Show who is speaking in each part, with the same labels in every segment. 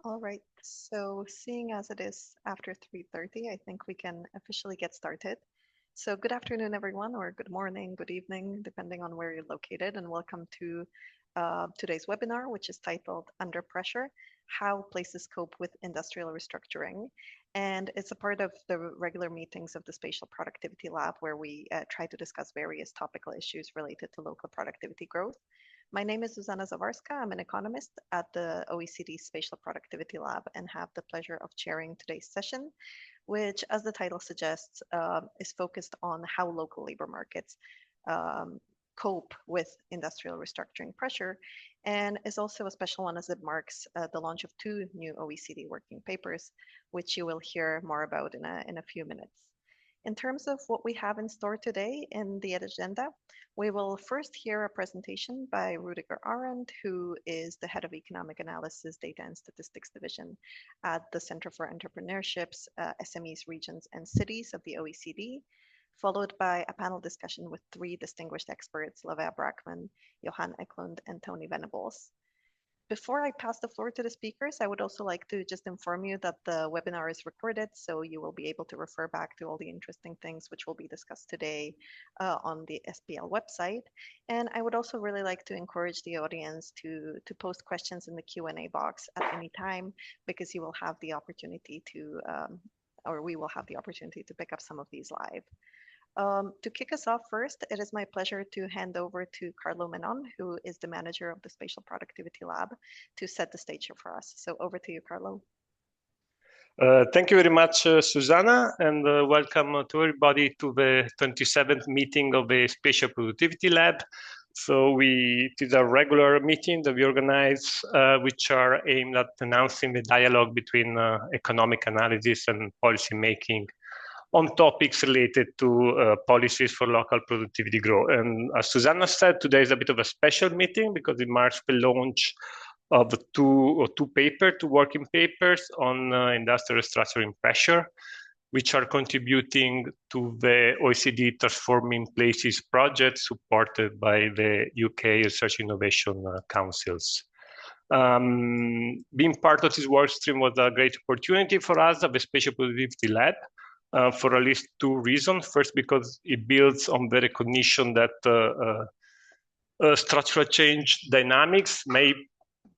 Speaker 1: All right, so seeing as it is after 3:30, I think we can officially get started. So good afternoon, everyone, or good morning, good evening, depending on where you're located, and welcome to today's webinar, which is titled Under Pressure, How Places Cope with Industrial Restructuring. And it's a part of the regular meetings of the Spatial Productivity Lab, where we try to discuss various topical issues related to local productivity growth. My name is Zuzana Zawarska. I'm an economist at the OECD Spatial Productivity Lab and have the pleasure of chairing today's session, which, as the title suggests, is focused on how local labor markets cope with industrial restructuring pressure, and is also a special one as it marks the launch of two new OECD working papers, which you will hear more about in a few minutes. In terms of what we have in store today in the agenda, we will first hear a presentation by Rudiger Arendt, who is the head of Economic Analysis, Data and Statistics Division at the Center for Entrepreneurships, SMEs, Regions and Cities of the OECD, followed by a panel discussion with three distinguished experts, Lavea Brackman, Johan Eklund, and Tony Venables. Before I pass the floor to the speakers, I would also like to just inform you that the webinar is recorded, so you will be able to refer back to all the interesting things which will be discussed today on the SPL website. And I would also really like to encourage the audience to post questions in the Q&A box at any time, because you will have the opportunity to, or we will have the opportunity to pick up some of these live. To kick us off first, it is my pleasure to hand over to Carlo Menon, who is the manager of the Spatial Productivity Lab, to set the stage here for us. So over to you, Carlo.
Speaker 2: Thank you very much, Susanna, and welcome to everybody to the 27th meeting of the Spatial Productivity Lab. So it is a regular meeting that we organize, which are aimed at announcing the dialogue between economic analysis and policy making on topics related to policies for local productivity growth. And as Susanna said, today is a bit of a special meeting because it marks the launch of two working papers on industrial restructuring pressure, which are contributing to the OECD Transforming Places project supported by the UK Research Innovation Councils. Being part of this work stream was a great opportunity for us at the Spatial Productivity Lab. For at least two reasons. First, because it builds on the recognition that structural change dynamics may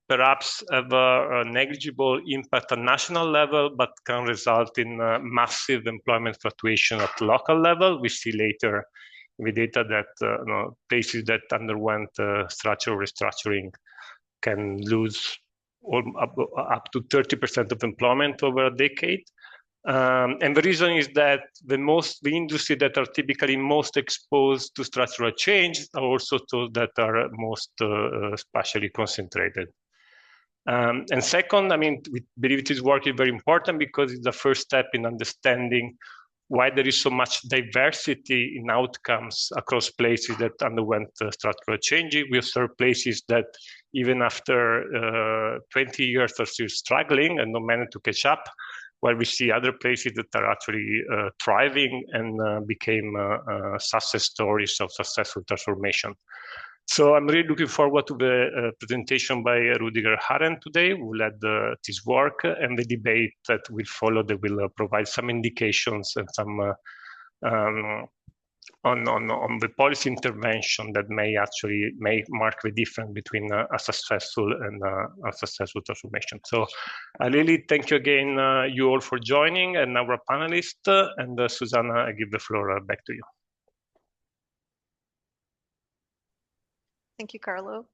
Speaker 2: perhaps have a negligible impact at national level, but can result in massive employment fluctuation at local level. We see later in the data that places that underwent structural restructuring can lose up to 30% of employment over a decade. And the reason is that the industry that are typically most exposed to structural change are also those that are most spatially concentrated. And second, I mean, we believe this work is very important because it's the first step in understanding why there is so much diversity in outcomes across places that underwent structural change. We observe places that even after 20 years are still struggling and not managed to catch up, while we see other places that are actually thriving and became success stories of successful transformation. So I'm really looking forward to the presentation by Rudiger Arendt today, who led this work, and the debate that will follow that will provide some indications and some on the policy intervention that may mark the difference between a successful and unsuccessful transformation. So I really thank you again, you all for joining, and our panelists, and Susanna, I give the floor back to you.
Speaker 1: Thank you, Carlo.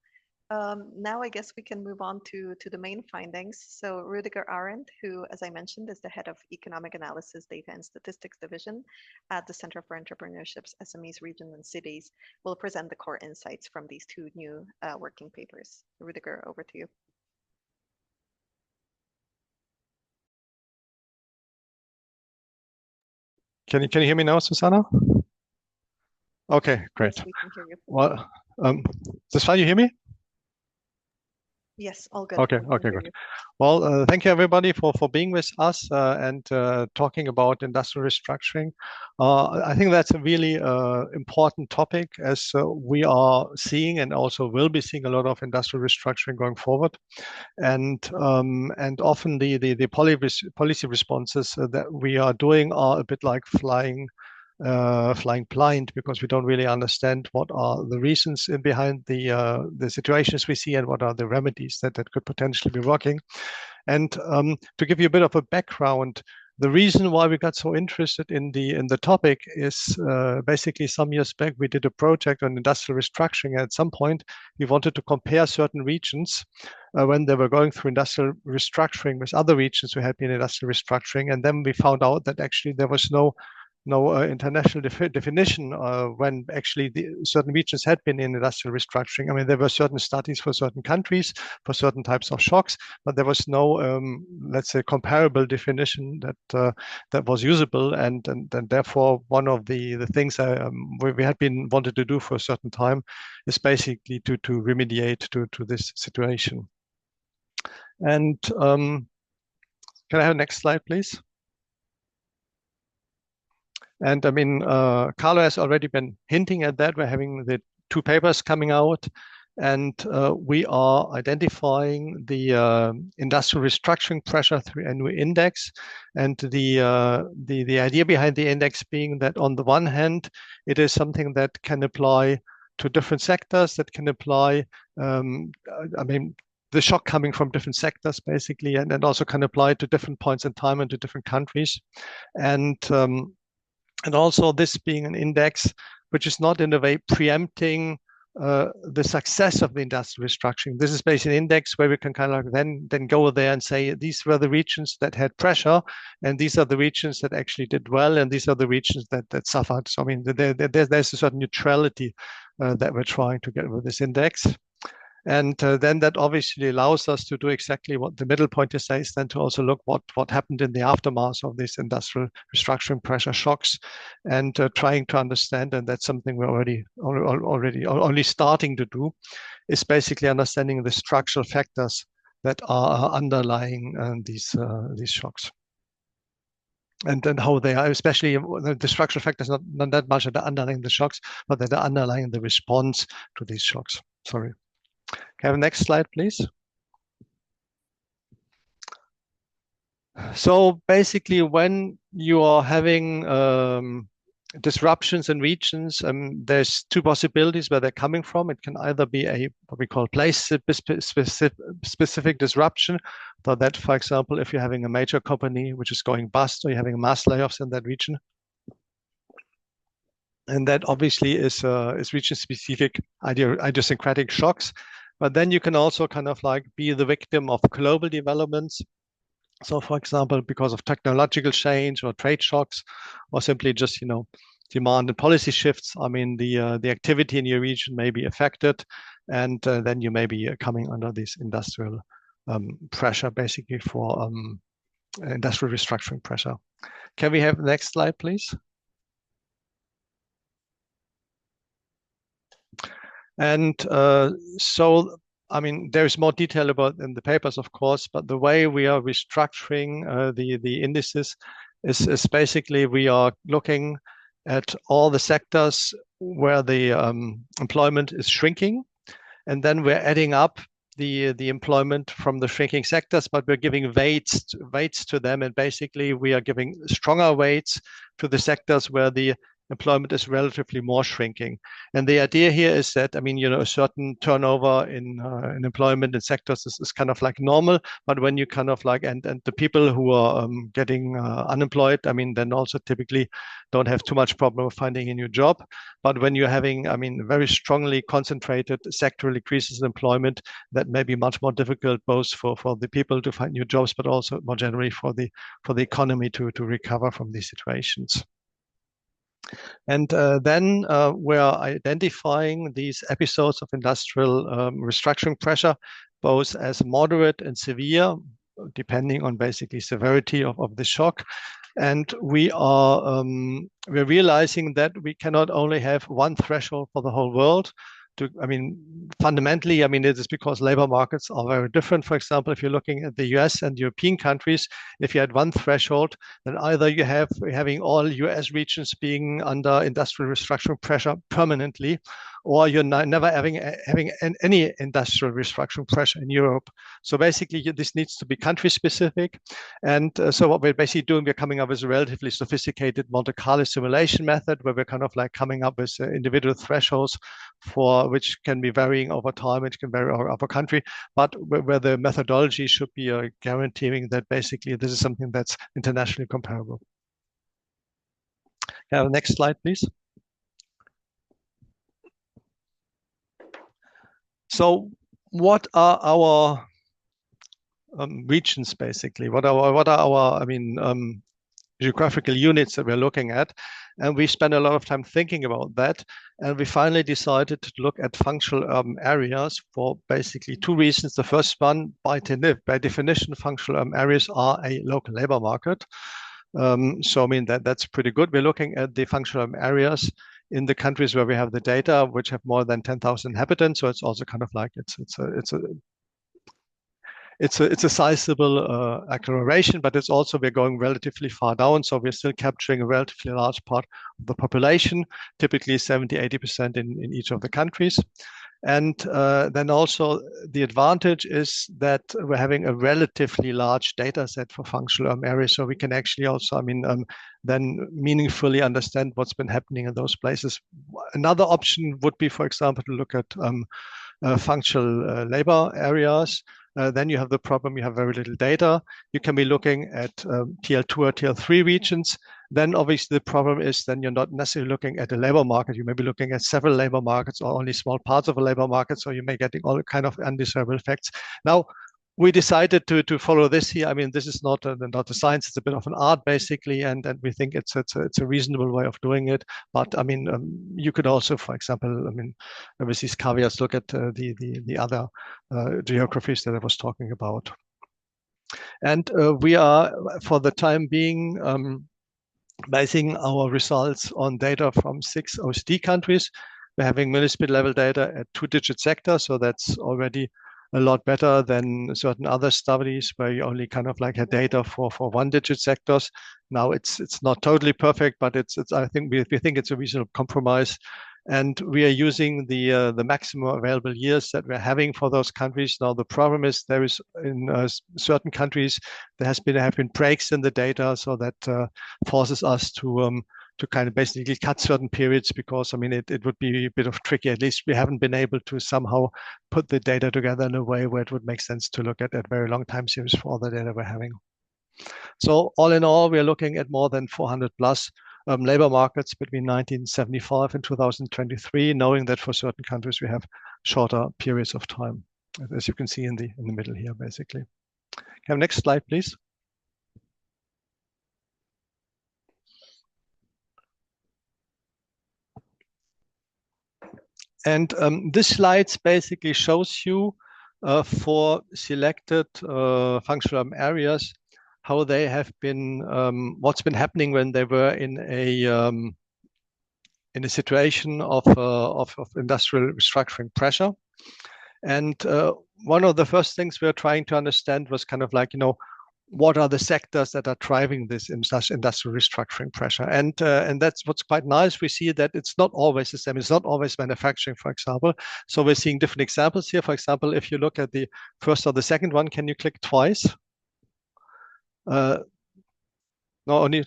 Speaker 1: Now I guess we can move on to the main findings. So Rudiger Arendt, who, as I mentioned, is the head of Economic Analysis, Data and Statistics Division at the Center for Entrepreneurships, SMEs, Regions and Cities, will present the core insights from these two new working papers. Rudiger, over to you.
Speaker 3: Can you hear me now, Susanna? Okay, great.
Speaker 1: Yes, we can hear you.
Speaker 3: Well, is this fine? You hear me?
Speaker 1: Yes, all good.
Speaker 3: Okay,
Speaker 1: We can
Speaker 3: okay,
Speaker 1: hear
Speaker 3: good.
Speaker 1: you.
Speaker 3: Well, thank you everybody for being with us and talking about industrial restructuring. I think that's a really important topic as we are seeing and also will be seeing a lot of industrial restructuring going forward. And often the policy responses that we are doing are a bit like flying blind because we don't really understand what are the reasons behind the situations we see and what are the remedies that could potentially be working. And to give you a bit of a background, the reason why we got so interested in the topic is basically some years back we did a project on industrial restructuring. At some point, we wanted to compare certain regions when they were going through industrial restructuring with other regions who had been industrial restructuring, and then we found out that actually there was no international definition when actually certain regions had been in industrial restructuring. I mean, there were certain studies for certain countries, for certain types of shocks, but there was no, let's say, comparable definition that was usable. And therefore, one of the things we had been wanted to do for a certain time is basically to remediate to this situation. And can I have next slide, please? And I mean, Carlo has already been hinting at that. We're having the 2 papers coming out, and we are identifying the industrial restructuring pressure through annual index. And the idea behind the index being that on the one hand, it is something that can apply to different sectors, that can apply, I mean, the shock coming from different sectors, basically, and also can apply to different points in time and to different countries. And also this being an index which is not in a way preempting the success of the industrial restructuring. This is basically an index where we can kind of then go there and say these were the regions that had pressure, and these are the regions that actually did well, and these are the regions that suffered. So I mean, there's a certain neutrality that we're trying to get with this index. And then that obviously allows us to do exactly what the middle point is then to also look what happened in the aftermath of these industrial restructuring pressure shocks, and trying to understand, and that's something we're already only starting to do, is basically understanding the structural factors that are underlying these shocks. And then how they are, especially the structural factors, not that much that are underlying the shocks, but that are underlying the response to these shocks. Sorry. Can I have the next slide, please? So basically, when you are having disruptions in regions, there's 2 possibilities where they're coming from. It can either be what we call place-specific disruption. So that, for example, if you're having a major company which is going bust, or you're having mass layoffs in that region, and that obviously is region-specific idiosyncratic shocks. But then you can also kind of like be the victim of global developments. So, for example, because of technological change or trade shocks, or simply just demand and policy shifts, I mean the activity in your region may be affected, and then you may be coming under this industrial pressure, basically for industrial restructuring pressure. Can we have the next slide, please? And so, I mean, there's more detail about in the papers, of course, but the way we are restructuring the indices is basically we are looking at all the sectors where the employment is shrinking, and then we're adding up the employment from the shrinking sectors, but we're giving weights to them, and basically we are giving stronger weights to the sectors where the employment is relatively more shrinking. And the idea here is that, I mean, a certain turnover in employment in sectors is kind of like normal, but when you kind of like, and the people who are getting unemployed, I mean, then also typically don't have too much problem with finding a new job. But when you're having, I mean, very strongly concentrated sectoral increases in employment, that may be much more difficult both for the people to find new jobs, but also more generally for the economy to recover from these situations. And then we're identifying these episodes of industrial restructuring pressure, both as moderate and severe, depending on basically severity of the shock. And we're realizing that we cannot only have one threshold for the whole world, fundamentally, it is because labor markets are very different. For example, if you're looking at the US and European countries, if you had one threshold, then either you have having all US regions being under industrial restructuring pressure permanently, or you're never having any industrial restructuring pressure in Europe. So basically, this needs to be country specific. And so what we're basically doing, we're coming up with a relatively sophisticated Monte Carlo simulation method, where we're kind of like coming up with individual thresholds for which can be varying over time, which can vary over country, but where the methodology should be guaranteeing that basically this is something that's internationally comparable. Next slide, please. So what are our regions basically? What are our geographical units that we're looking at? And we spent a lot of time thinking about that. And we finally decided to look at functional areas for basically two reasons. The first one, by definition, functional areas are a local labor market. So that's pretty good. We're looking at the functional areas in the countries where we have the data, which have more than 10,000 inhabitants. So it's also kind of like it's a sizable acceleration, but it's also we're going relatively far down. So we're still capturing a relatively large part of the population, typically 70–80% in each of the countries. And then also the advantage is that we're having a relatively large data set for functional areas. So we can actually also, then meaningfully understand what's been happening in those places. Another option would be, for example, to look at functional labor areas. Then you have the problem, you have very little data. You can be looking at TL2 or TL3 regions. Then obviously the problem is then you're not necessarily looking at a labor market. You may be looking at several labor markets or only small parts of a labor market. So you may getting all kind of undesirable effects. Now, we decided to follow this here. This is not a science; it's a bit of an art, basically, and we think it's a reasonable way of doing it. But you could also, for example, with these caveats, look at the other geographies that I was talking about. And we are, for the time being, basing our results on data from 6 OECD countries. We're having municipal level data at 2-digit sector, so that's already a lot better than certain other studies where you only kind of like had data for 1-digit sectors. Now it's not totally perfect, but I think we think it's a reasonable compromise. And we are using the maximum available years that we're having for those countries. Now the problem is there is in certain countries there have been breaks in the data, so that forces us to kind of basically cut certain periods because it would be a bit of tricky. At least we haven't been able to somehow put the data together in a way where it would make sense to look at very long time series for all the data we're having. So all in all, we're looking at more than 400 plus labor markets between 1975 and 2023, knowing that for certain countries we have shorter periods of time, as you can see in the middle here, basically. Next slide, please. And this slide basically shows you for selected functional areas how they have been, what's been happening when they were in a situation of industrial restructuring pressure. And one of the first things we were trying to understand was kind of like, what are the sectors that are driving this industrial restructuring pressure? And that's what's quite nice. We see that it's not always the same. It's not always manufacturing, for example. So we're seeing different examples here. For example, if you look at the first or the second one, can you click twice? Not only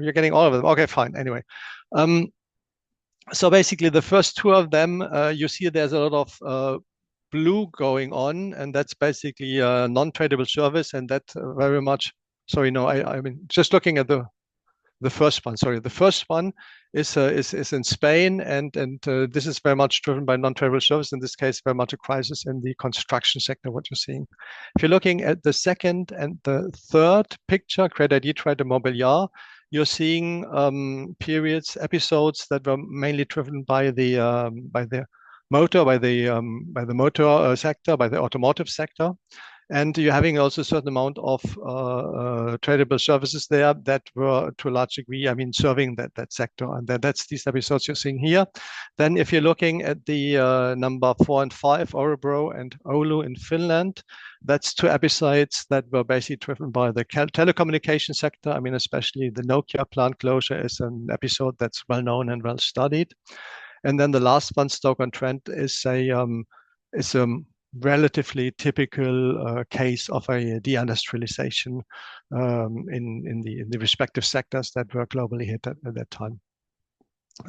Speaker 3: you're getting all of them. Okay, fine. Anyway, so basically the first two of them, you see there's a lot of blue going on, and that's basically a non-tradable service, and that very much. Sorry, no, just looking at the first one. Sorry, the first one is in Spain, and this is very much driven by non-tradable service. In this case, very much a crisis in the construction sector. What you're seeing. If you're looking at the second and the third picture, Crédit Agricole Mobiliar, you're seeing episodes that were mainly driven by the motor sector, by the automotive sector. And you're having also a certain amount of tradable services there that were to a large degree, serving that sector. And that's these episodes you're seeing here. Then if you're looking at the number 4 and 5, Orebro and Oulu in Finland, that's two episodes that were basically driven by the telecommunication sector. Especially the Nokia plant closure is an episode that's well known and well studied. And then the last one, Stoke-on-Trent, is a relatively typical case of a deindustrialization in the respective sectors that were globally hit at that time.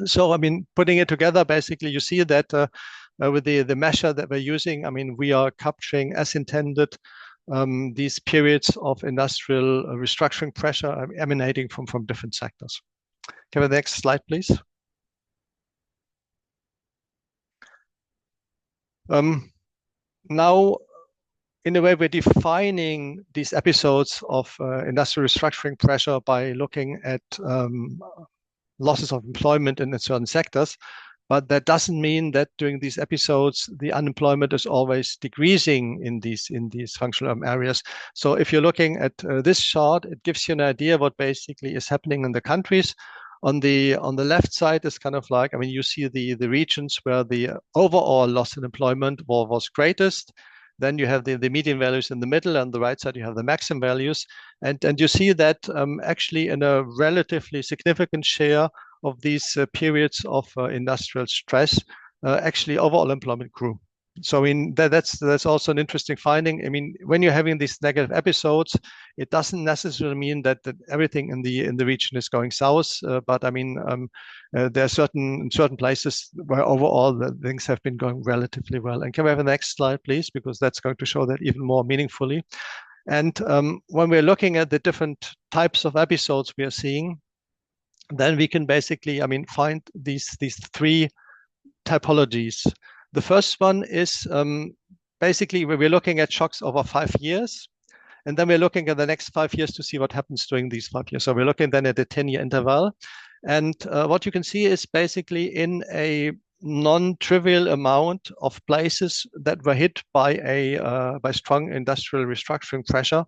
Speaker 3: So, putting it together, basically, you see that with the measure that we're using, we are capturing as intended these periods of industrial restructuring pressure emanating from different sectors. Can we have the next slide, please? Now, in a way, we're defining these episodes of industrial restructuring pressure by looking at losses of employment in certain sectors. But that doesn't mean that during these episodes, the unemployment is always decreasing in these functional areas. So if you're looking at this chart, it gives you an idea what basically is happening in the countries. On the left side is kind of like, you see the regions where the overall loss in employment was greatest. Then you have the median values in the middle, and the right side you have the maximum values. And you see that actually in a relatively significant share of these periods of industrial stress, actually overall employment grew. So that's also an interesting finding. When you're having these negative episodes, it doesn't necessarily mean that everything in the region is going south. But there are certain places where overall the things have been going relatively well. And can we have the next slide, please? Because that's going to show that even more meaningfully. And when we're looking at the different types of episodes we are seeing, then we can basically, find these three typologies. The first one is basically where we're looking at shocks over 5 years. And then we're looking at the next 5 years to see what happens during these 5 years. So we're looking then at a 10-year interval. And what you can see is basically in a non-trivial amount of places that were hit by strong industrial restructuring pressure,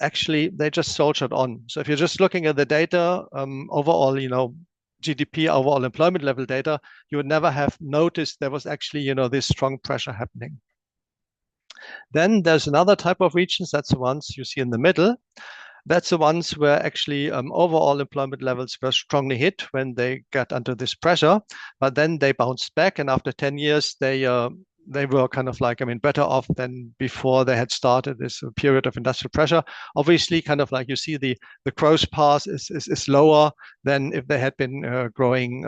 Speaker 3: actually they just soldiered on. So if you're just looking at the data overall, GDP, overall employment level data, you would never have noticed there was actually, this strong pressure happening. Then there's another type of regions, that's the ones you see in the middle. That's the ones where actually overall employment levels were strongly hit when they got under this pressure, but then they bounced back, and after 10 years, they were kind of like, better off than before they had started this period of industrial pressure. Obviously, kind of like you see the growth path is lower than if they had been growing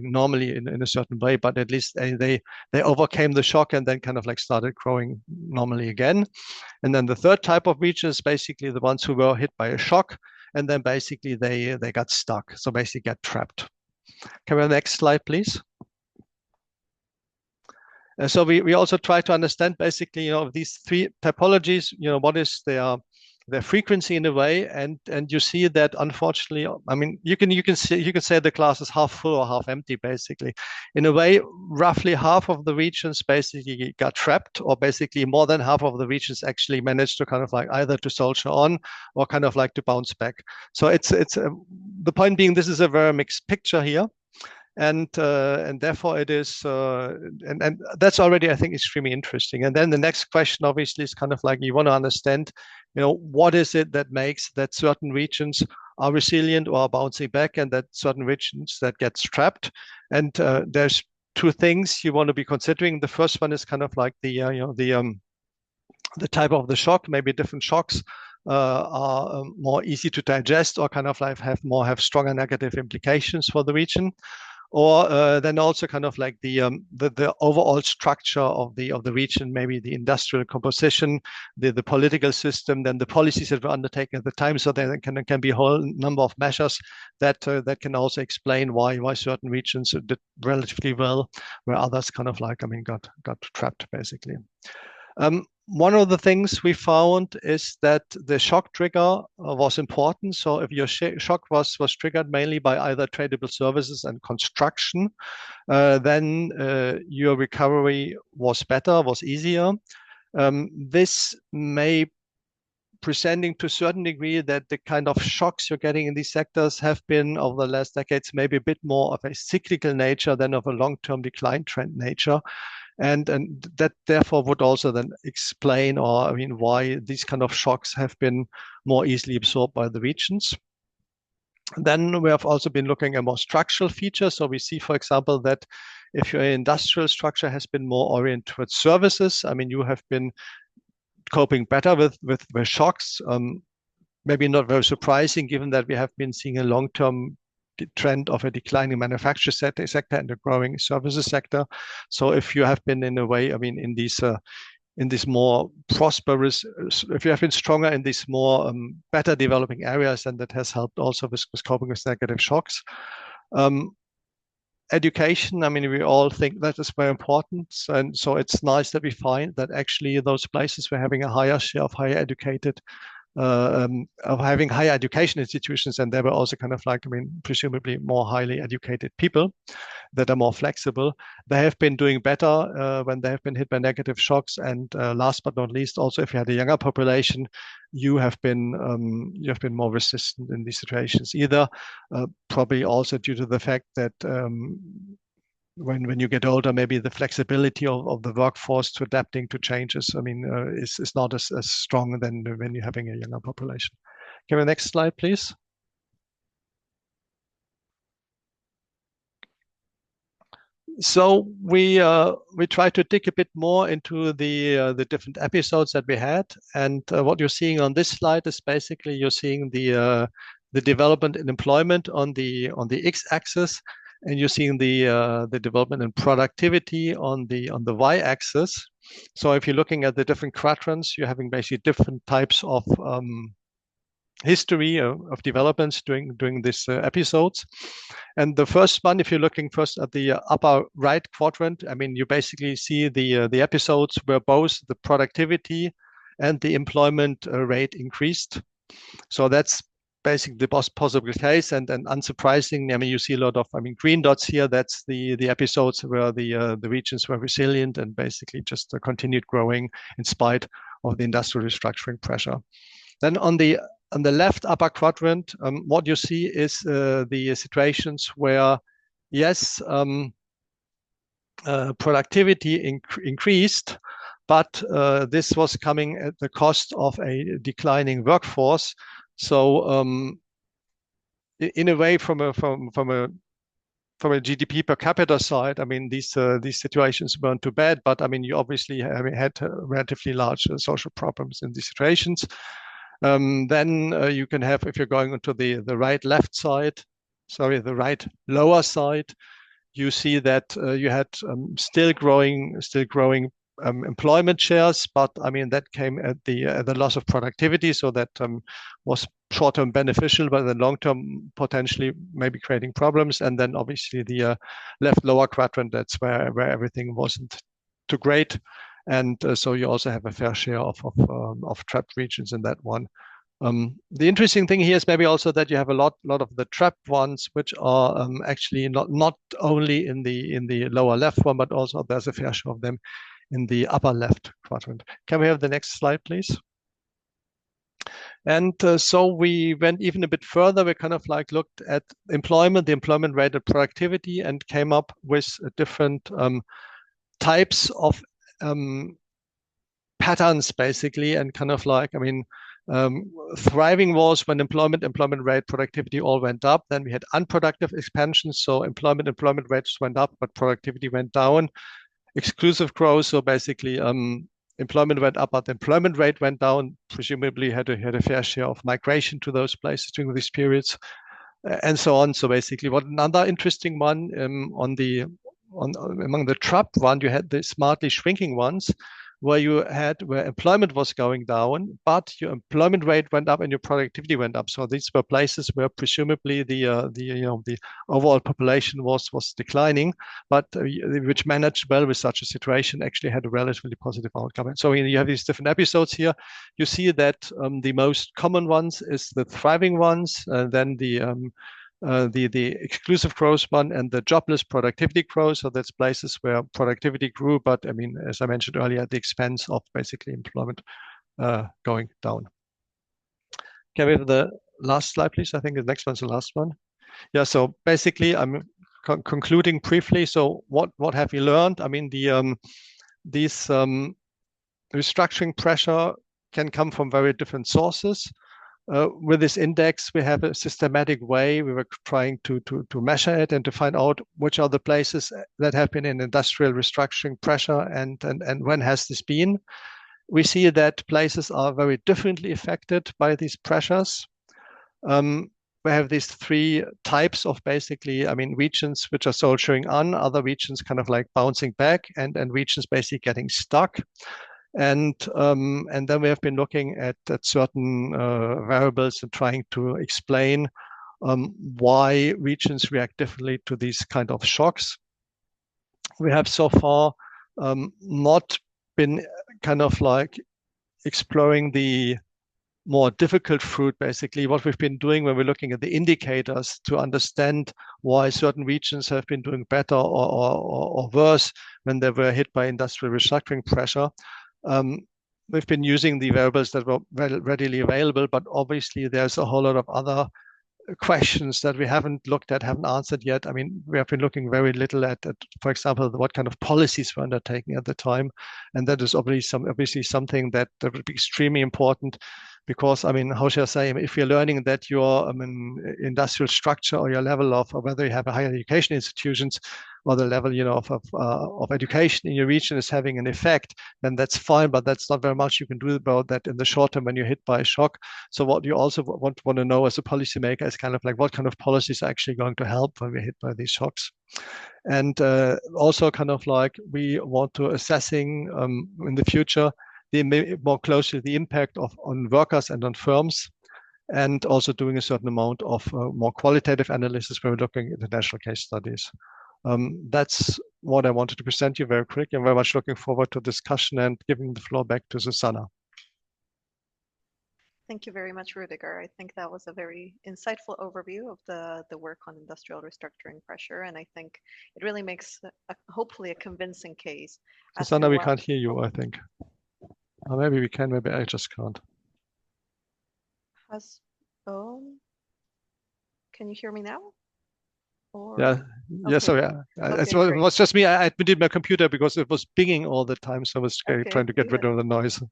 Speaker 3: normally in a certain way, but at least they overcame the shock and then kind of like started growing normally again. And then the third type of region is basically the ones who were hit by a shock, and then basically they got stuck, so basically get trapped. Can we have the next slide, please? So we also try to understand basically, these three typologies, what is their frequency in a way, and you see that unfortunately, you can say the glass is half full or half empty basically. In a way, roughly half of the regions basically got trapped, or basically more than half of the regions actually managed to kind of like either to soldier on or kind of like to bounce back. So it's the point being, this is a very mixed picture here. And therefore it is, and that's already, I think, extremely interesting. And then the next question, obviously, is kind of like you want to understand, what is it that makes that certain regions are resilient or are bouncing back, and that certain regions that get trapped. And there's two things you want to be considering. The first one is kind of like the type of the shock. Maybe different shocks are more easy to digest, or kind of like have stronger negative implications for the region. Or then also kind of like the overall structure of the region, maybe the industrial composition, the political system, then the policies that were undertaken at the time. So there can be a whole number of measures that can also explain why certain regions did relatively well, where others kind of like got trapped basically. One of the things we found is that the shock trigger was important. So if your shock was triggered mainly by either tradable services and construction, then your recovery was better, was easier. This may presenting to a certain degree that the kind of shocks you're getting in these sectors have been over the last decades maybe a bit more of a cyclical nature than of a long-term decline trend nature. And that therefore would also then explain, or I mean, why these kind of shocks have been more easily absorbed by the regions. Then we have also been looking at more structural features. So we see, for example, that if your industrial structure has been more oriented towards services, I mean, you have been coping better with shocks. Maybe not very surprising, given that we have been seeing a long-term trend of a declining manufacturing sector and a growing services sector. So if you have been in a way, I mean, in these more prosperous, if you have been stronger in these more better developing areas, then that has helped also with coping with negative shocks. Education, I mean, we all think that is very important. And so it's nice that we find that actually those places were having a higher share of higher educated, of having higher education institutions, and they were also kind of like, I mean, presumably more highly educated people that are more flexible. They have been doing better when they have been hit by negative shocks. And last but not least, also if you had a younger population, you have been more resistant in these situations. Either probably also due to the fact that when you get older, maybe the flexibility of the workforce to adapting to changes, I mean, is not as strong than when you're having a younger population. Can we next slide, please? So we try to dig a bit more into the different episodes that we had, and what you're seeing on this slide is basically you're seeing the development in employment on the x-axis, and you're seeing the development in productivity on the y-axis. So if you're looking at the different quadrants, you're having basically different types of history of developments during these episodes. And the first one, if you're looking first at the upper right quadrant, I mean, you basically see the episodes where both the productivity and the employment rate increased. So that's basically the best possible case. And unsurprisingly, I mean, you see a lot of, I mean, green dots here. That's the episodes where the regions were resilient and basically just continued growing in spite of the industrial restructuring pressure. Then on the left upper quadrant, what you see is the situations where, yes, productivity increased, but this was coming at the cost of a declining workforce. So in a way, from a GDP per capita side, I mean, these situations weren't too bad, but I mean, you obviously had relatively large social problems in these situations. Then you can have, if you're going onto the right left side, sorry, the right lower side, you see that you had still growing employment shares, but I mean that came at the loss of productivity, so that was short-term beneficial, but in the long-term potentially maybe creating problems. And then obviously the left lower quadrant, that's where everything wasn't too great. And so you also have a fair share of trapped regions in that one. The interesting thing here is maybe also that you have a lot of the trapped ones, which are actually not only in the lower left one, but also there's a fair share of them in the upper left quadrant. Can we have the next slide, please? And so we went even a bit further. We kind of like looked at employment, the employment rate and productivity, and came up with different types of patterns basically, and kind of like, I mean, thriving was when employment rate, productivity all went up. Then we had unproductive expansion, so employment rates went up, but productivity went down. Exclusive growth, so basically employment went up, but the employment rate went down. Presumably had a fair share of migration to those places during these periods, and so on. So basically, what another interesting one among the trapped one, you had the smartly shrinking ones, where employment was going down, but your employment rate went up and your productivity went up. So these were places where presumably the overall population was declining, but which managed well with such a situation, actually had a relatively positive outcome. So you have these different episodes here. You see that the most common ones is the thriving ones, then the the exclusive growth one and the jobless productivity growth. So that's places where productivity grew, but I mean, as I mentioned earlier, at the expense of basically employment going down. Can we have the last slide, please? I think the next one's the last one. Yeah, so basically I'm concluding briefly. So what have we learned? I mean, these restructuring pressure can come from very different sources. With this index, we have a systematic way. We were trying to measure it and to find out which are the places that have been in industrial restructuring pressure and when has this been. We see that places are very differently affected by these pressures. We have these three types of basically, I mean, regions which are soldiering on, other regions kind of like bouncing back, and regions basically getting stuck. And then we have been looking at certain variables and trying to explain why regions react differently to these kind of shocks. We have so far not been kind of like exploring the more difficult fruit, basically. What we've been doing when we're looking at the indicators to understand why certain regions have been doing better or worse when they were hit by industrial restructuring pressure. We've been using the variables that were readily available, but obviously there's a whole lot of other questions that we haven't looked at, haven't answered yet. I mean, we have been looking very little at, for example, what kind of policies were undertaking at the time. And that is obviously something that would be extremely important because, I mean, how shall I say, if you're learning that your industrial structure or your level of, or whether you have a higher education institutions or the level, you know, of education in your region is having an effect, then that's fine, but that's not very much you can do about that in the short term when you're hit by a shock. So what you also want to know as a policymaker is kind of like what kind of policies are actually going to help when we're hit by these shocks. And also kind of like we want to assessing in the future more closely the impact on workers and on firms, and also doing a certain amount of more qualitative analysis where we're looking at international case studies. That's what I wanted to present you very quick. I'm very much looking forward to discussion and giving the floor back to Susanna.
Speaker 1: Thank you very much, Rudiger. I think that was a very insightful overview of the work on industrial restructuring pressure, and I think it really makes hopefully a convincing case.
Speaker 3: Susanna, we can't hear you, I think. Or maybe we can, maybe I just can't.
Speaker 1: Can you hear me now?
Speaker 3: Or... Yeah, sorry. It was just me. I admitted my computer because it was pinging all the time, so I was trying to get rid of the noise.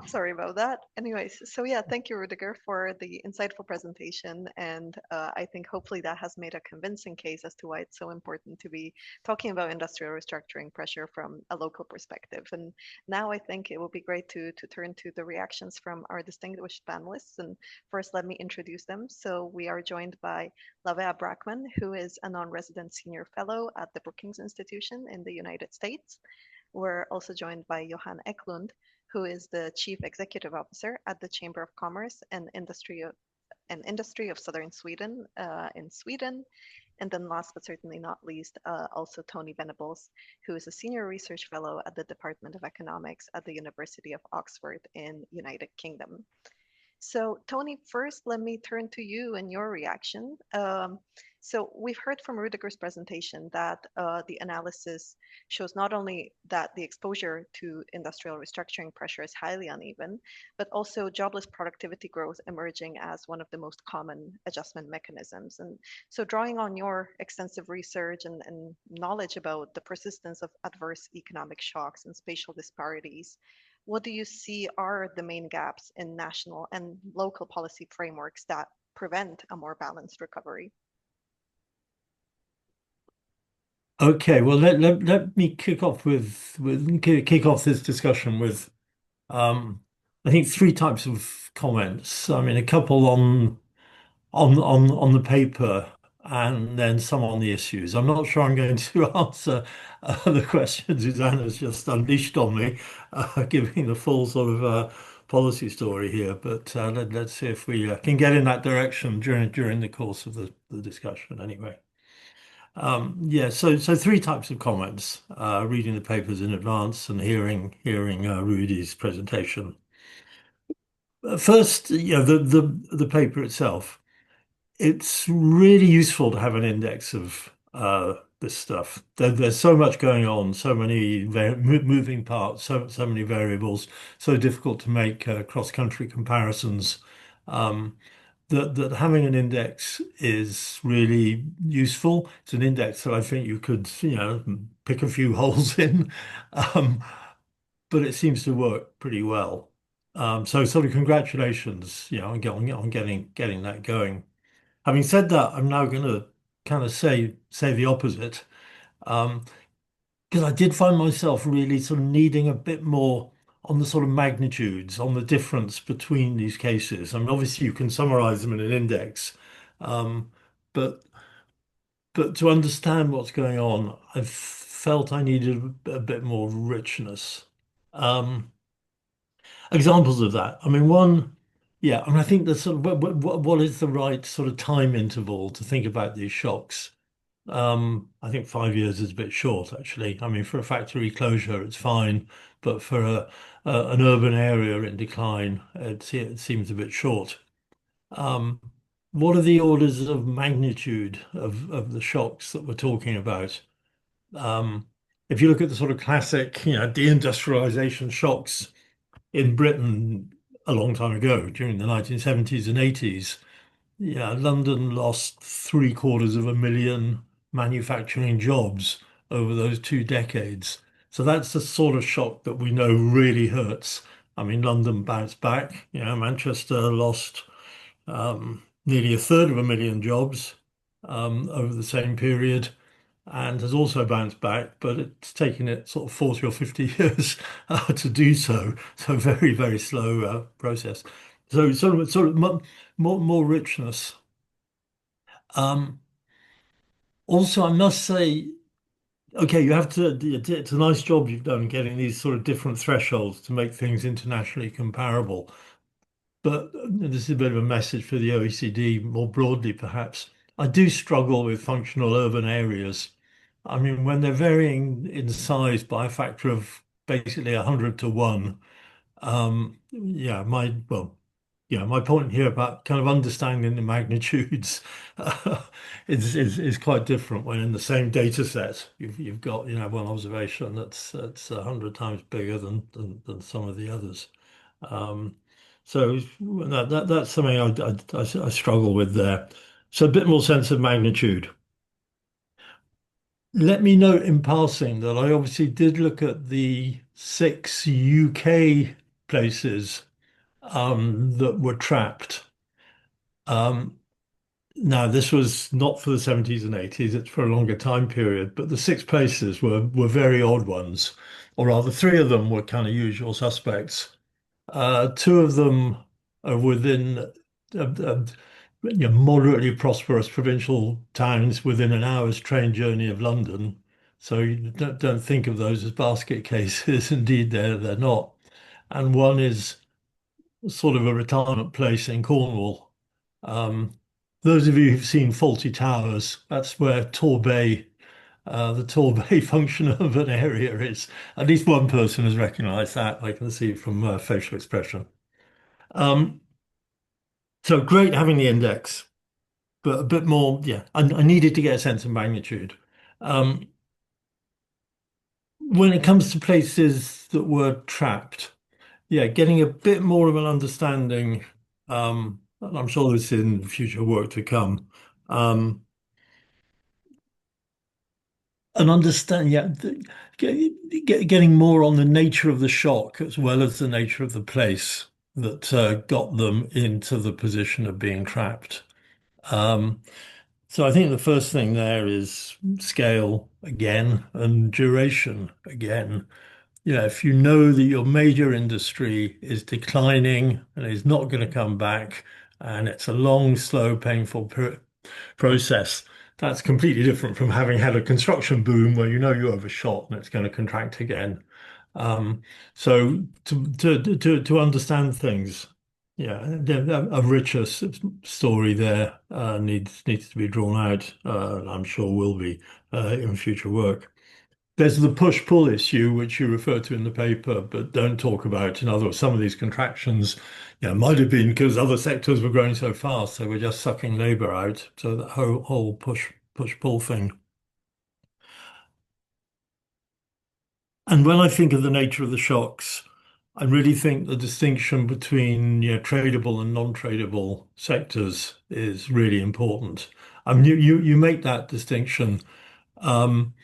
Speaker 1: Sorry about that. Anyways, so yeah, thank you, Rudiger, for the insightful presentation. And I think hopefully that has made a convincing case as to why it's so important to be talking about industrial restructuring pressure from a local perspective. And now I think it will be great to turn to the reactions from our distinguished panelists. And first, let me introduce them. So we are joined by Lavea Brackman, who is a non-resident senior fellow at the Brookings Institution in the United States. We're also joined by Johan Eklund, who is the Chief Executive Officer at the Chamber of Commerce and Industry of Southern Sweden in Sweden. And then last but certainly not least, also Tony Venables, who is a Senior Research Fellow at the Department of Economics at the University of Oxford in United Kingdom. So Tony, first, let me turn to you and your reaction. So we've heard from Rudiger's presentation that the analysis shows not only that the exposure to industrial restructuring pressure is highly uneven, but also jobless productivity growth emerging as one of the most common adjustment mechanisms. And so drawing on your extensive research and knowledge about the persistence of adverse economic shocks and spatial disparities, what do you see are the main gaps in national and local policy frameworks that prevent a more balanced recovery?
Speaker 4: Okay, well let me kick off this discussion with I think three types of comments. I mean, a couple on the paper and then some on the issues. I'm not sure I'm going to answer the questions Susanna's just unleashed on me, giving the full sort of policy story here. But let's see if we can get in that direction during the course of the discussion. Anyway, yeah. So three types of comments: reading the papers in advance and hearing Rudy's presentation. First, you know, the paper itself. it's really useful to have an index of this stuff. There's so much going on, so many moving parts, so many variables, so difficult to make cross-country comparisons. Um, that having an index is really useful. It's an index that I think you could, pick a few holes in, um, but it seems to work pretty well. So sort of congratulations, on getting that going. Having said that, I'm now going to kind of say the opposite, um, because I did find myself really sort of needing a bit more on the sort of magnitudes, on the difference between these cases. I mean, obviously you can summarize them in an index, um, but to understand what's going on, I felt I needed a bit more richness. Um, Examples of that. I mean, one, yeah, and I think the sort of what is the right sort of time interval to think about these shocks? I think 5 years is a bit short, actually. I mean, for a factory closure, it's fine, but for an urban area in decline, it seems a bit short. Um, what are the orders of magnitude of the shocks that we're talking about? Um, if you look at the sort of classic, deindustrialization shocks in Britain a long time ago, during the 1970s and 80s, yeah, London lost 750,000 manufacturing jobs over those 2 decades. So that's the sort of shock that we know really hurts. I mean, London bounced back. Manchester lost nearly 1/3 of a million jobs over the same period and has also bounced back, but it's taken it sort of 40 or 50 years to do so. So very, very slow process. So sort of more richness. Um, Also, I must say, okay, you have to, it's a nice job you've done getting these sort of different thresholds to make things internationally comparable. But this is a bit of a message for the OECD more broadly, perhaps. I do struggle with functional urban areas. I mean, when they're varying in size by a factor of basically 100 to 1, my point here about kind of understanding the magnitudes is quite different when in the same data set you've got one observation that's 100 times bigger than some of the others. Um, so that's something I struggle with there. So a bit more sense of magnitude. Let me note in passing that I obviously did look at the 6 UK places that were trapped. Um, Now, this was not for the 70s and 80s, it's for a longer time period, but the 6 places were very odd ones, or rather, 3 of them were kind of usual suspects. 2 of them are within moderately prosperous provincial towns within an hour's train journey of London. So you don't think of those as basket cases. Indeed, they're not. And one is sort of a retirement place in Cornwall. Um, those of you who've seen Faulty Towers, that's where Torbay, the Torbay function of an area is. At least one person has recognised that. I can see from facial expression. Um, so great having the index, but a bit more. Yeah, I needed to get a sense of magnitude. Um, when it comes to places that were trapped, yeah, getting a bit more of an understanding. And I'm sure there's in future work to come. Um, and understand, yeah, getting more on the nature of the shock as well as the nature of the place that got them into the position of being trapped. Um, so I think the first thing there is scale again and duration again. If you know that your major industry is declining and is not going to come back, and it's a long, slow, painful process, that's completely different from having had a construction boom where you overshot and it's going to contract again. Um, so to understand things, yeah, a richer story there needs to be drawn out. I'm sure will be in future work. there's the push-pull issue, which you refer to in the paper, but don't talk about. In other words, some of these contractions, might have been because other sectors were growing so fast, they were just sucking labor out. So the whole push-pull thing. And when I think of the nature of the shocks, I really think the distinction between tradable and non-tradable sectors is really important. I mean, you make that distinction. Um,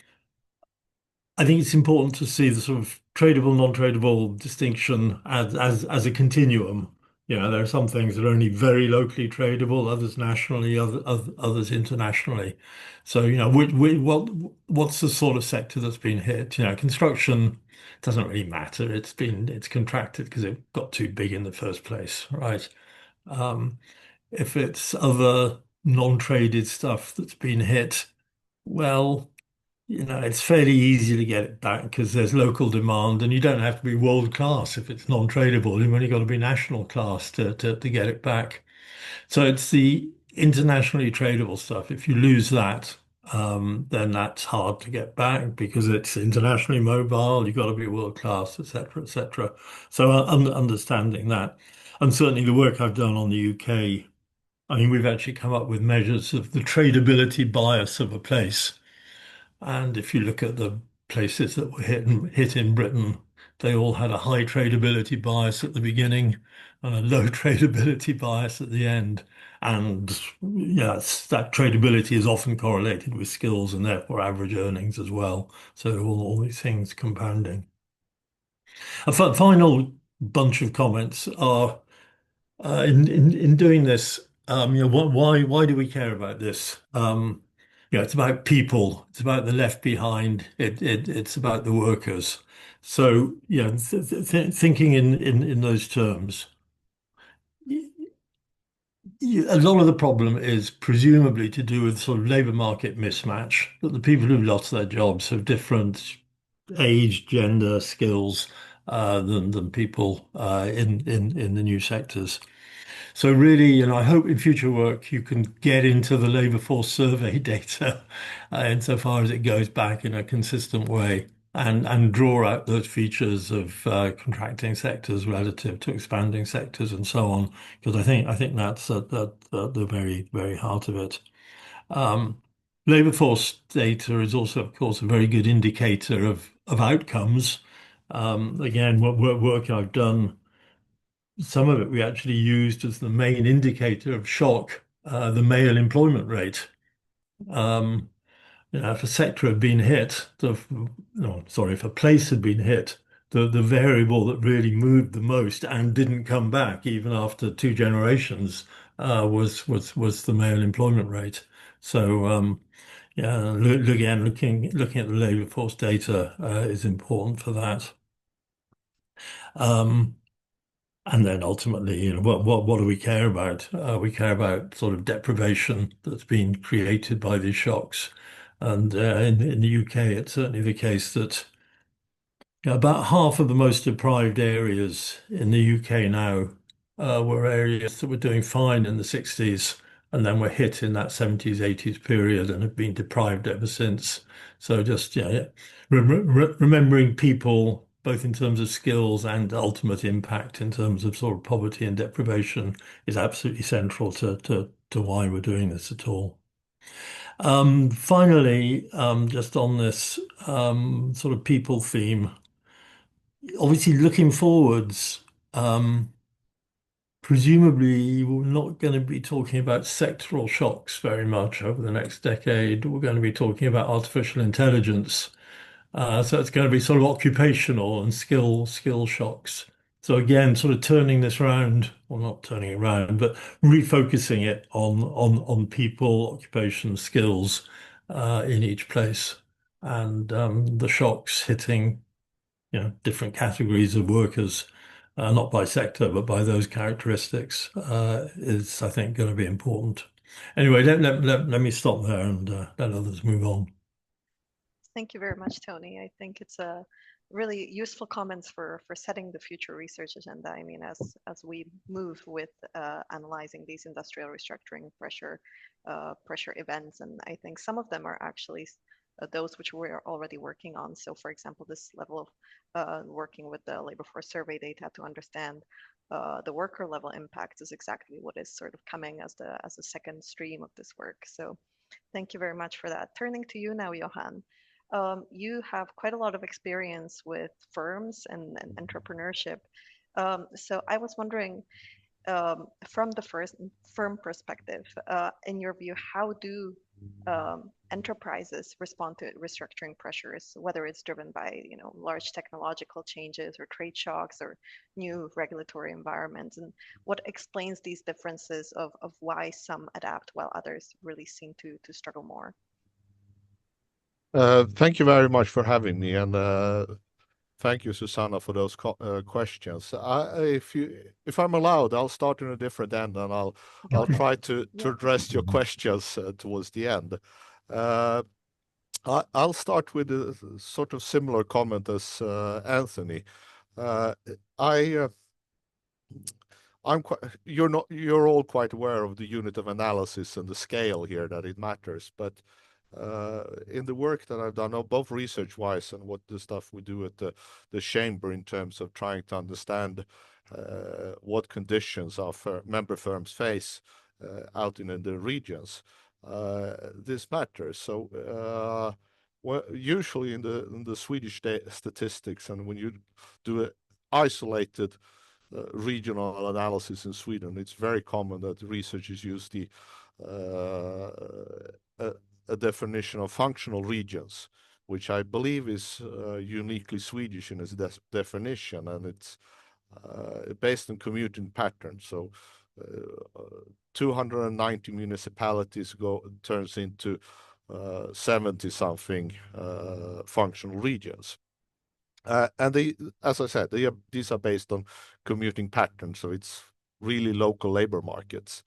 Speaker 4: I think it's important to see the sort of tradable, non-tradable distinction as a continuum. There are some things that are only very locally tradable, others nationally, others internationally. So, what's the sort of sector that's been hit? Construction doesn't really matter. It's contracted because it got too big in the first place, right? Um, if it's other non-traded stuff that's been hit, well, it's fairly easy to get it back because there's local demand and you don't have to be world class if it's non-tradable. You've only got to be national class to get it back. So it's the internationally tradable stuff. If you lose that, then that's hard to get back because it's internationally mobile. You've got to be world class, etc., etc. So understanding that, and certainly the work I've done on the UK, I mean, we've actually come up with measures of the tradability bias of a place. And if you look at the places that were hit in Britain, they all had a high tradability bias at the beginning and a low tradability bias at the end. And yes, that tradability is often correlated with skills and therefore average earnings as well. So all these things compounding. A final bunch of comments are in doing this, why do we care about this? It's about people. It's about the left behind. It's about the workers. So, thinking in those terms, a lot of the problem is presumably to do with sort of labour market mismatch, that the people who've lost their jobs have different age, gender, skills than people in the new sectors. So really, I hope in future work you can get into the labour force survey data insofar as it goes back in a consistent way and draw out those features of contracting sectors relative to expanding sectors and so on, because I think that's at the very, very heart of it. Labour force data is also, of course, a very good indicator of outcomes. Again, what work I've done, some of it we actually used as the main indicator of shock, the male employment rate. If a sector had been hit, if a place had been hit, the variable that really moved the most and didn't come back even after two generations was the male employment rate. So again, looking at the labour force data is important for that. And then ultimately, what do we care about? We care about sort of deprivation that's been created by these shocks. And in the UK, it's certainly the case that about half of the most deprived areas in the UK now were areas that were doing fine in the 60s and then were hit in that 70s, 80s period and have been deprived ever since. So just remembering people, both in terms of skills and ultimate impact in terms of sort of poverty and deprivation, is absolutely central to why we're doing this at all. Finally, just on this sort of people theme, obviously looking forwards, presumably we're not going to be talking about sectoral shocks very much over the next decade. We're going to be talking about artificial intelligence. So it's going to be sort of occupational and skill shocks. So again, sort of turning this around, well, not turning it around, but refocusing it on people, occupation, skills in each place, and the shocks hitting different categories of workers, not by sector, but by those characteristics, is, I think, going to be important. Anyway, let me stop there and let others move on.
Speaker 1: Thank you very much, Tony. I think it's a really useful comments for setting the future research agenda. I mean, as we move with analyzing these industrial restructuring pressure events, and I think some of them are actually those which we're already working on. So, for example, this level of working with the labor force survey data to understand the worker level impacts is exactly what is sort of coming as the second stream of this work. So, thank you very much for that. Turning to you now, Johan. You have quite a lot of experience with firms and entrepreneurship. So I was wondering, from the first firm perspective, in your view, how do enterprises respond to restructuring pressures, whether it's driven by large technological changes or trade shocks or new regulatory environments, and what explains these differences of why some adapt while others really seem to struggle more?
Speaker 5: Thank you very much for having me, and thank you, Susanna, for those questions. If I'm allowed, I'll start in a different end, and I'll try to address your questions towards the end. I'll start with a sort of similar comment as Anthony. You're all quite aware of the unit of analysis and the scale here, that it matters, but in the work that I've done, both research-wise and what the stuff we do at the chamber in terms of trying to understand what conditions our member firms face out in the regions, this matters. So usually in the Swedish statistics, and when you do an isolated regional analysis in Sweden, it's very common that researchers use a definition of functional regions, which I believe is uniquely Swedish in its definition, and it's based on commuting patterns. So 290 municipalities turns into 70 something functional regions. And as I said, these are based on commuting patterns, so it's really local labor markets.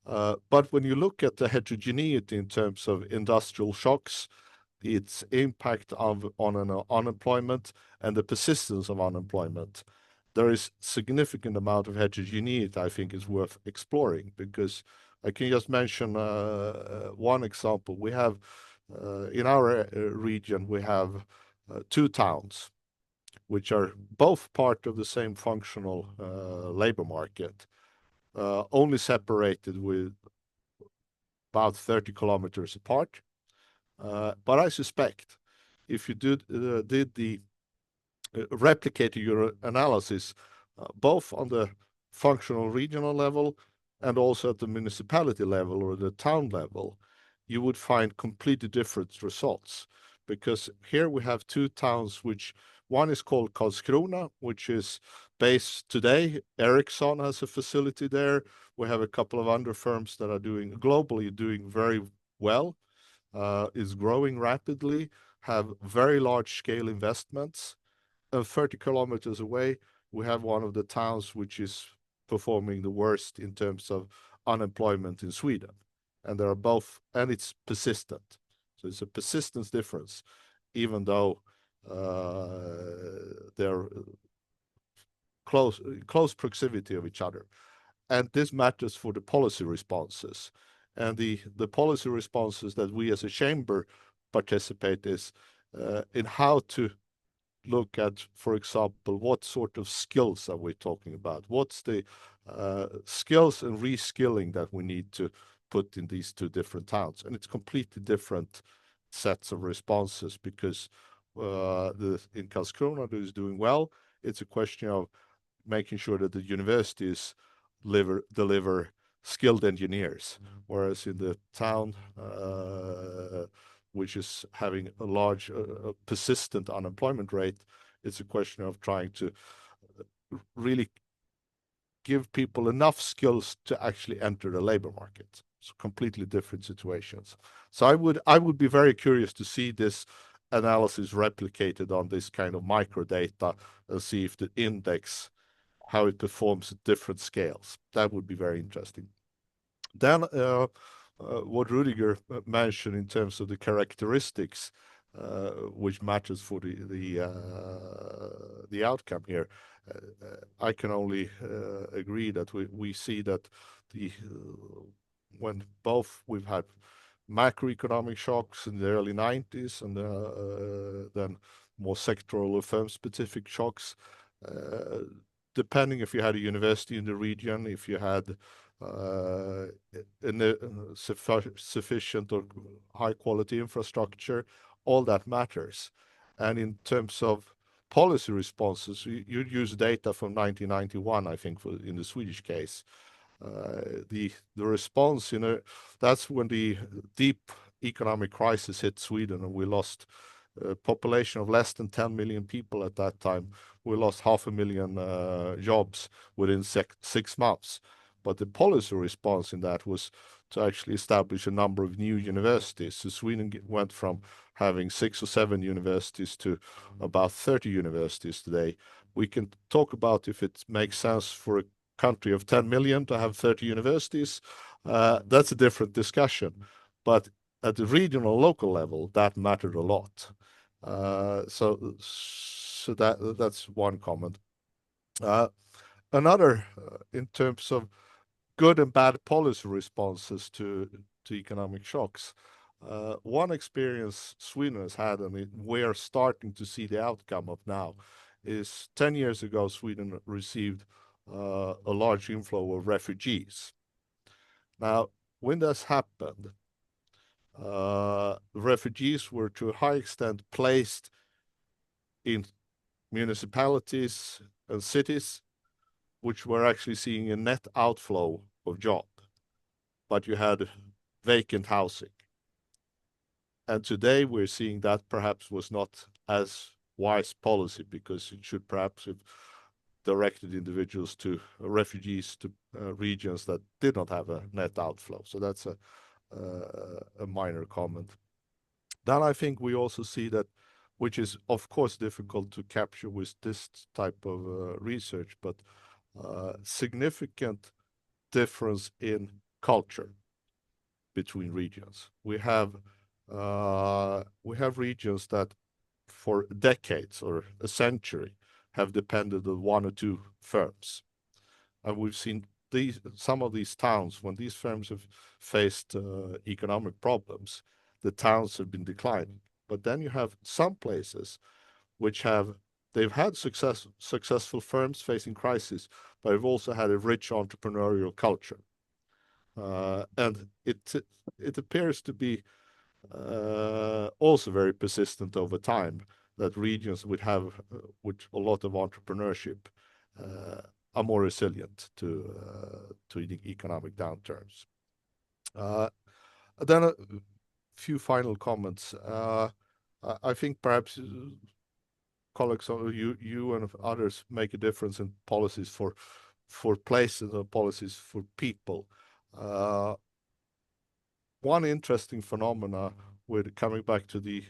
Speaker 5: But when you look at the heterogeneity in terms of industrial shocks, its impact on unemployment and the persistence of unemployment, there is significant amount of heterogeneity I think is worth exploring, because I can just mention one example. We have in our region, we have two towns which are both part of the same functional labor market, only separated with about 30 kilometers apart. But I suspect if you did the replicate your analysis both on the functional regional level and also at the municipality level or the town level, you would find completely different results. Because here we have two towns, which one is called Karlskrona, which is based today. Ericsson has a facility there. We have a couple of other firms that are globally doing very well, is growing rapidly, have very large scale investments. 30 kilometers away, we have one of the towns which is performing the worst in terms of unemployment in Sweden. And it's persistent. So it's a persistence difference, even though they're close proximity of each other. And this matters for the policy responses. And the policy responses that we as a chamber participate is in how to look at, for example, what sort of skills are we talking about? What's the skills and reskilling that we need to put in these two different towns? And it's completely different sets of responses, because in Karlskrona, that is doing well, it's a question of making sure that the universities deliver skilled engineers, whereas in the town, which is having a large persistent unemployment rate, it's a question of trying to really give people enough skills to actually enter the labor market. So completely different situations. So I would be very curious to see this analysis replicated on this kind of micro data and see if the index, how it performs at different scales. That would be very interesting. Then what Rudiger mentioned in terms of the characteristics which matters for the outcome here, I can only agree that we see that when both we've had macroeconomic shocks in the early 90s, and then more sectoral or firm-specific shocks, depending if you had a university in the region, if you had sufficient or high-quality infrastructure, all that matters. And in terms of policy responses, you use data from 1991, I think, in the Swedish case. The response, that's when the deep economic crisis hit Sweden, and we lost a population of less than 10 million people at that time. We lost 500,000 jobs within 6 months. But the policy response in that was to actually establish a number of new universities. So Sweden went from having 6 or 7 universities to about 30 universities today. We can talk about if it makes sense for a country of 10 million to have 30 universities. That's a different discussion. But at the regional, local level, that mattered a lot. So that's one comment. Another, in terms of good and bad policy responses to economic shocks. One experience Sweden has had, and we're starting to see the outcome of now, is 10 years ago, Sweden received a large inflow of refugees. Now, when this happened, refugees were to a high extent placed in municipalities and cities, which were actually seeing a net outflow of jobs. But you had vacant housing. And today we're seeing that perhaps was not as wise policy, because it should perhaps have directed individuals to refugees to regions that did not have a net outflow. So that's a minor comment. Then I think we also see that, which is of course difficult to capture with this type of research, but significant difference in culture between regions. We have regions that for decades or a century have depended on 1 or 2 firms. And we've seen some of these towns, when these firms have faced economic problems, the towns have been declining. But then you have some places which they've had successful firms facing crisis, but they've also had a rich entrepreneurial culture. And it appears to be also very persistent over time, that regions would have with a lot of entrepreneurship are more resilient to economic downturns. Then a few final comments. I think perhaps colleagues, you and others make a difference in policies for places or policies for people. One interesting phenomena, with coming back to the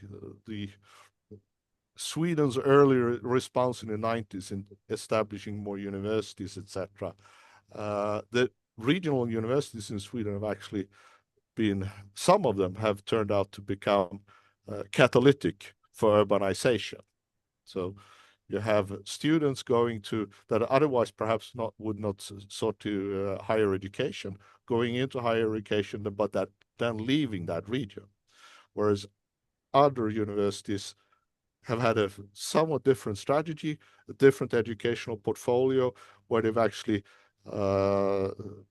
Speaker 5: Sweden's earlier response in the 90s in establishing more universities, etc. The regional universities in Sweden have actually some of them have turned out to become catalytic for urbanization. So you have students going that otherwise perhaps would not sort to higher education, going into higher education, but then leaving that region. Whereas other universities have had a somewhat different strategy, a different educational portfolio, where they've actually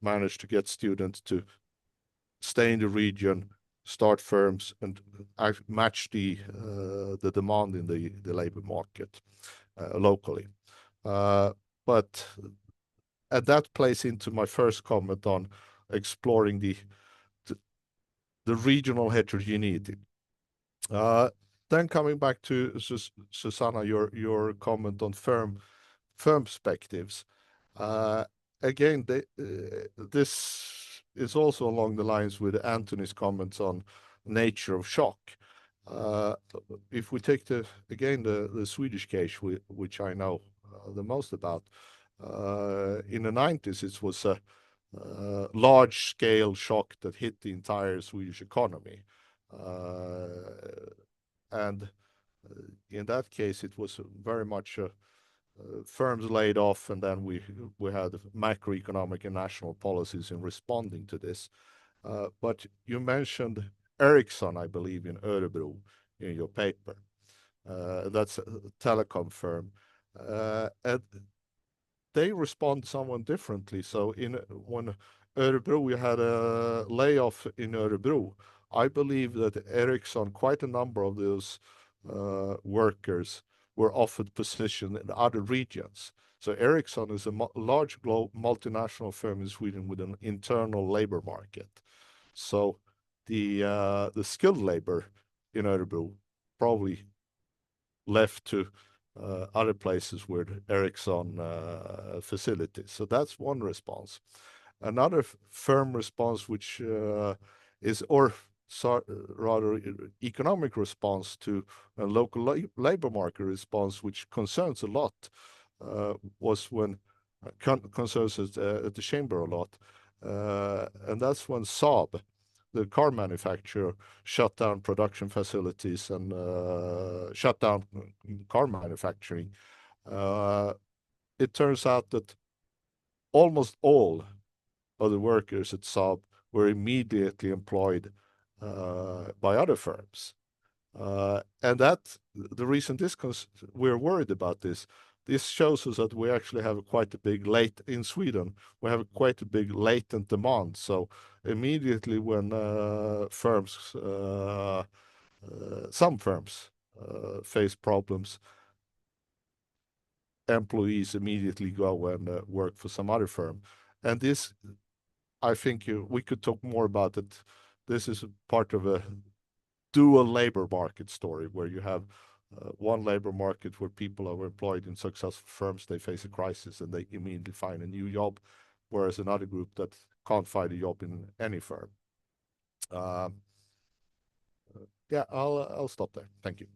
Speaker 5: managed to get students to stay in the region, start firms, and match the demand in the labor market locally. And that plays into my first comment on exploring the regional heterogeneity. Then coming back to Susanna, your comment on firm perspectives. Again, this is also along the lines with Anthony's comments on nature of shock. If we take the Swedish case, which I know the most about, in the 90s, it was a large-scale shock that hit the entire Swedish economy. And in that case, it was very much firms laid off, and then we had macroeconomic and national policies in responding to this. But you mentioned Ericsson, I believe, in Örebro in your paper. That's a telecom firm. And they respond somewhat differently. So when Örebro, we had a layoff in Örebro, I believe that Ericsson, quite a number of those workers were offered position in other regions. So Ericsson is a large multinational firm in Sweden with an internal labor market. So the skilled labor in Örebro probably left to other places with Ericsson facilities. So that's one response. Another firm response, which is, or rather economic response to a local labor market response, which concerns a lot, was when concerns at the chamber a lot, and that's when Saab, the car manufacturer, shut down production facilities and shut down car manufacturing. It turns out that almost all of the workers at Saab were immediately employed by other firms. And that the reason we're worried about this shows us that we actually have quite a big in Sweden, we have quite a big latent demand. So immediately when some firms face problems, employees immediately go and work for some other firm. And this, I think we could talk more about it. This is part of a dual labor market story where you have one labor market where people are employed in successful firms, they face a crisis and they immediately find a new job, whereas another group that can't find a job in any firm. Yeah, I'll stop there. Thank you.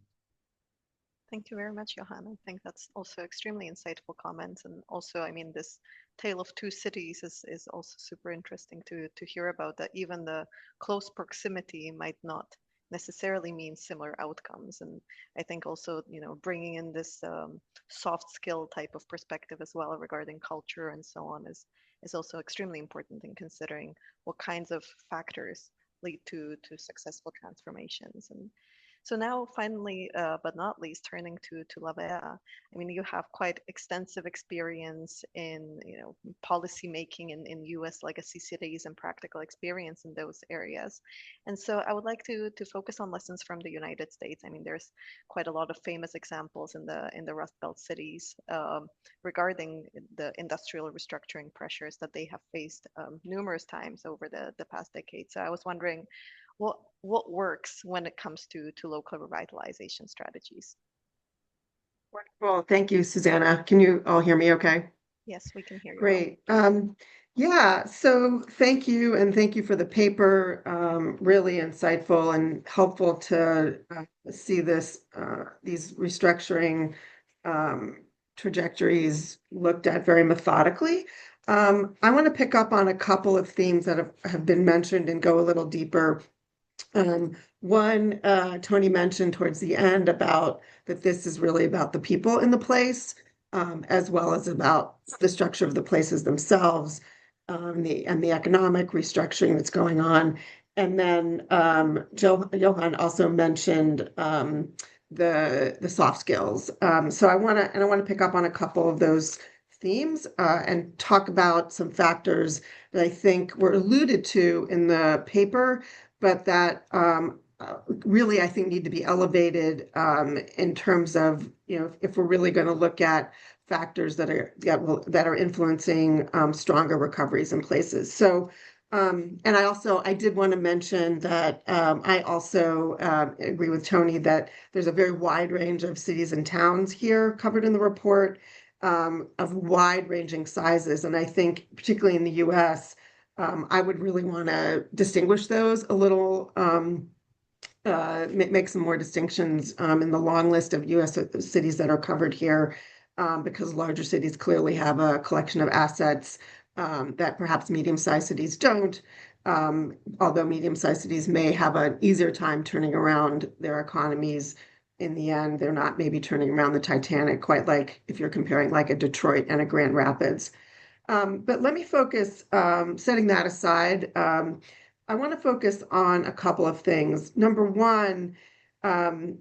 Speaker 1: Thank you very much, Johan. I think that's also extremely insightful comments. And also, I mean, this tale of two cities is also super interesting to hear about, that even the close proximity might not necessarily mean similar outcomes. And I think also, bringing in this soft skill type of perspective as well regarding culture and so on is also extremely important in considering what kinds of factors lead to successful transformations. And so now, finally, but not least, turning to Lavea. I mean, you have quite extensive experience in, policy making in U.S. legacy cities and practical experience in those areas. And so I would like to focus on lessons from the United States. I mean, there's quite a lot of famous examples in the Rust Belt cities regarding the industrial restructuring pressures that they have faced numerous times over the past decade. So I was wondering, what works when it comes to local revitalization strategies?
Speaker 6: Well, thank you, Susanna. Can you all hear me okay?
Speaker 1: Yes, we can hear you.
Speaker 6: Great. Yeah, so thank you, and thank you for the paper. Really insightful and helpful to see these restructuring trajectories looked at very methodically. I want to pick up on a couple of themes that have been mentioned and go a little deeper. One, Tony mentioned towards the end about that this is really about the people in the place, as well as about the structure of the places themselves, and the economic restructuring that's going on. And then Johan also mentioned the soft skills. So I want to pick up on a couple of those themes and talk about some factors that I think were alluded to in the paper, but that really I think need to be elevated in terms of, if we're really going to look at factors that are influencing stronger recoveries in places. So, and I did want to mention that I also agree with Tony that there's a very wide range of cities and towns here covered in the report, of wide-ranging sizes, and I think particularly in the U.S. I would really want to distinguish those a little, make some more distinctions in the long list of U.S. cities that are covered here, because larger cities clearly have a collection of assets that perhaps medium-sized cities don't, although medium-sized cities may have an easier time turning around their economies. In the end, they're not maybe turning around the Titanic quite like if you're comparing like a Detroit and a Grand Rapids. But let me focus, setting that aside, I want to focus on a couple of things. Number one,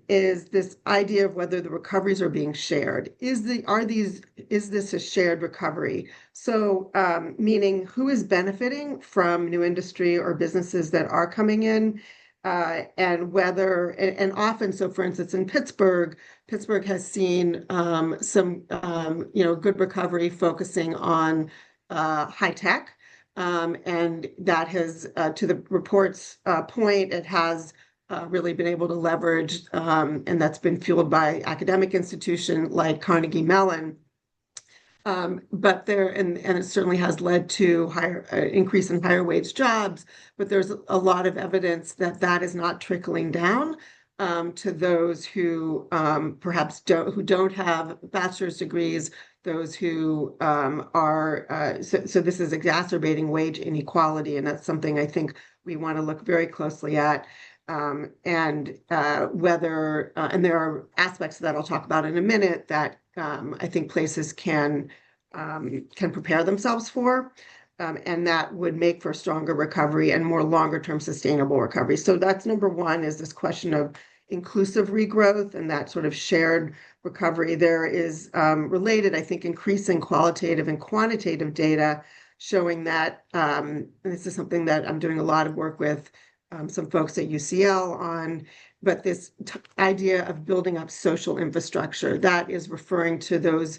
Speaker 6: is this idea of whether the recoveries are being shared. Is this a shared recovery? So, meaning who is benefiting from new industry or businesses that are coming in, and whether, and often, so for instance, in Pittsburgh has seen some good recovery focusing on high tech. And that has, to the report's point, it has really been able to leverage, and that's been fueled by academic institution like Carnegie Mellon. But and it certainly has led to higher increase in higher wage jobs, but there's a lot of evidence that that is not trickling down to those who perhaps don't have bachelor's degrees, those who are so this is exacerbating wage inequality, and that's something I think we want to look very closely at. And whether and there are aspects that I'll talk about in a minute that I think places can prepare themselves for, and that would make for stronger recovery and more longer term sustainable recovery. So that's number one, is this question of inclusive regrowth and that sort of shared recovery. There is related, I think, increasing qualitative and quantitative data showing that, and this is something that I'm doing a lot of work with some folks at UCL on, but this idea of building up social infrastructure, that is referring to those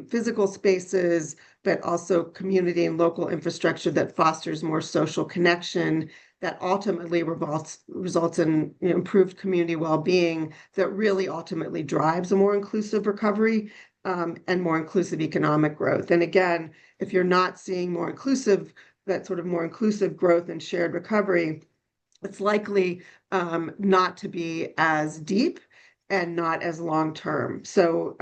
Speaker 6: physical spaces, but also community and local infrastructure that fosters more social connection, that ultimately results in improved community well-being, that really ultimately drives a more inclusive recovery and more inclusive economic growth. And again, if you're not seeing that sort of more inclusive growth and shared recovery, it's likely not to be as deep and not as long term. So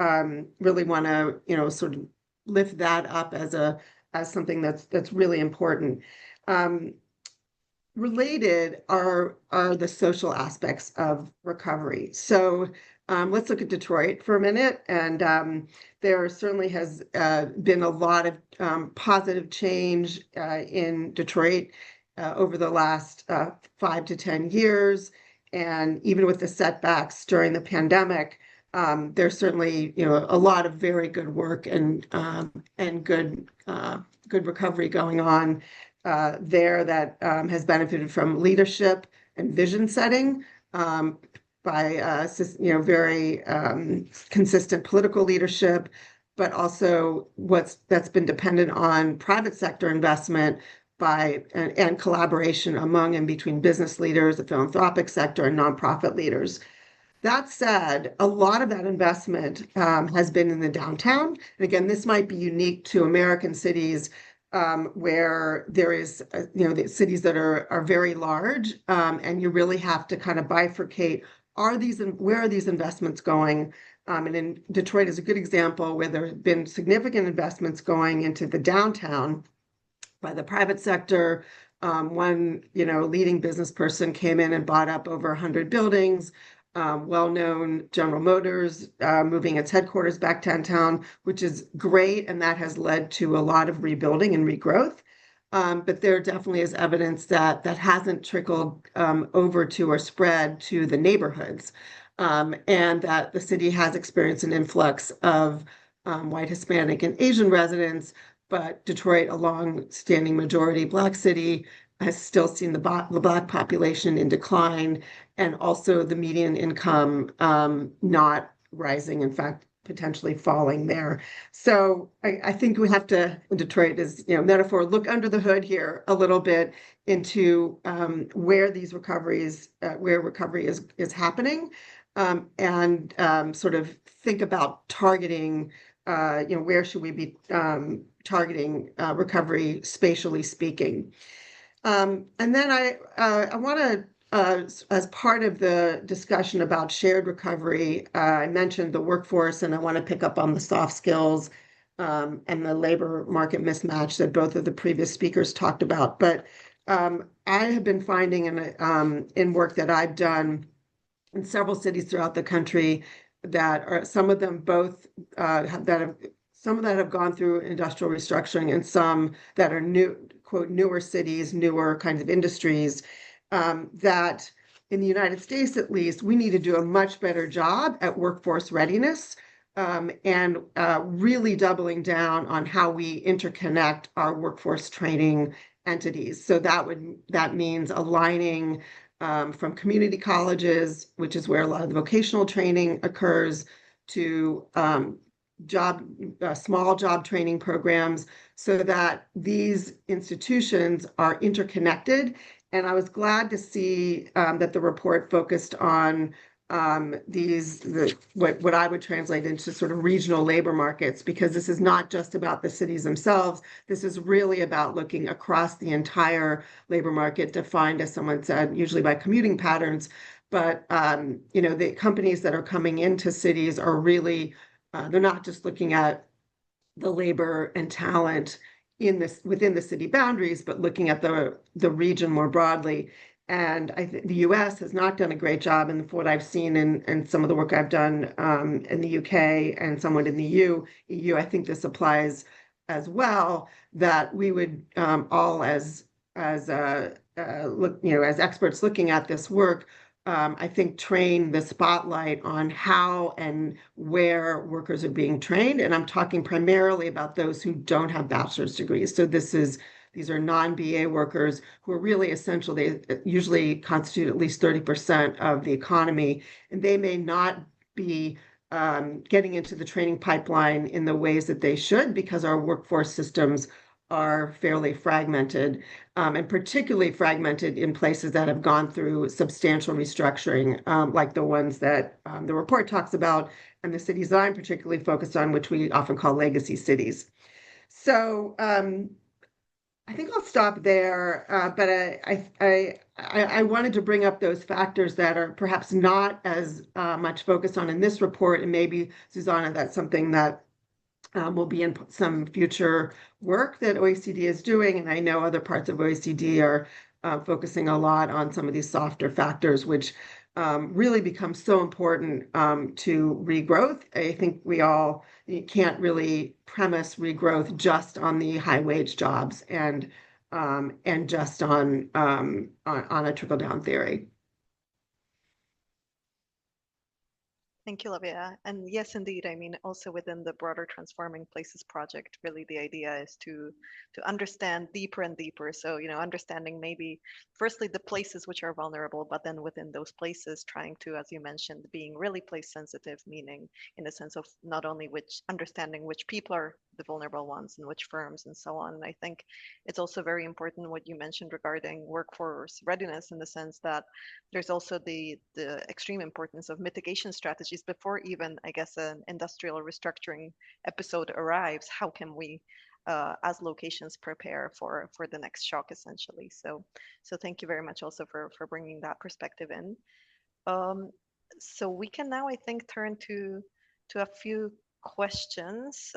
Speaker 6: really want to sort of lift that up as something that's really important. Related are the social aspects of recovery. So let's look at Detroit for a minute. And there certainly has been a lot of positive change in Detroit over the last 5 to 10 years. And even with the setbacks during the pandemic, there's certainly a lot of very good work and good recovery going on there that has benefited from leadership and vision setting by very consistent political leadership, but also that's been dependent on private sector investment and collaboration among and between business leaders, the philanthropic sector, and nonprofit leaders. That said, a lot of that investment has been in the downtown. And again, this might be unique to American cities where there is, the cities that are very large, and you really have to kind of bifurcate, where are these investments going? And in Detroit is a good example where there have been significant investments going into the downtown by the private sector. One leading business person came in and bought up over 100 buildings. Well-known General Motors moving its headquarters back downtown, which is great, and that has led to a lot of rebuilding and regrowth. But there definitely is evidence that hasn't trickled over to or spread to the neighborhoods, and that the city has experienced an influx of white, Hispanic, and Asian residents. But Detroit, a long-standing majority Black city, has still seen the Black population in decline, and also the median income not rising, in fact, potentially falling there. So I think we have to, in Detroit is metaphor, look under the hood here a little bit into where recovery is happening, and sort of think about targeting, where should we be targeting recovery, spatially speaking. And then I want to, as part of the discussion about shared recovery, I mentioned the workforce, and I want to pick up on the soft skills and the labor market mismatch that both of the previous speakers talked about. But I have been finding in work that I've done in several cities throughout the country that some of them have gone through industrial restructuring, and some that are quote, newer cities, newer kinds of industries, that in the United States, at least, we need to do a much better job at workforce readiness, and really doubling down on how we interconnect our workforce training entities. So that means aligning from community colleges, which is where a lot of the vocational training occurs, to small job training programs, so that these institutions are interconnected. And I was glad to see that the report focused on what I would translate into sort of regional labor markets, because this is not just about the cities themselves. This is really about looking across the entire labor market, defined, as someone said, usually by commuting patterns. But the companies that are coming into cities are really, they're not just looking at the labor and talent within the city boundaries, but looking at the region more broadly. And I think the US has not done a great job, and from what I've seen in some of the work I've done in the UK and somewhat in the EU, I think this applies as well, that we would all as experts looking at this work, I think, train the spotlight on how and where workers are being trained. And I'm talking primarily about those who don't have bachelor's degrees. So these are non-BA workers who are really essential. They usually constitute at least 30% of the economy, and they may not be getting into the training pipeline in the ways that they should, because our workforce systems are fairly fragmented, and particularly fragmented in places that have gone through substantial restructuring, like the ones that the report talks about, and the cities that I'm particularly focused on, which we often call legacy cities. So I think I'll stop there, but I wanted to bring up those factors that are perhaps not as much focused on in this report, and maybe, Susanna, that's something that will be in some future work that OECD is doing. And I know other parts of OECD are focusing a lot on some of these softer factors, which really become so important to regrowth. I think you can't really premise regrowth just on the high wage jobs and just on a trickle down theory.
Speaker 1: Thank you, Livia. And yes, indeed. I mean, also within the broader Transforming Places project, really the idea is to understand deeper and deeper. So, understanding maybe firstly the places which are vulnerable, but then within those places, trying to, as you mentioned, being really place sensitive, meaning in the sense of not only understanding which people are the vulnerable ones and which firms and so on. And I think it's also very important what you mentioned regarding workforce readiness, in the sense that there's also the extreme importance of mitigation strategies before even, I guess, an industrial restructuring episode arrives. How can we, as locations, prepare for the next shock, essentially? So thank you very much also for bringing that perspective in. So we can now, I think, turn to a few questions.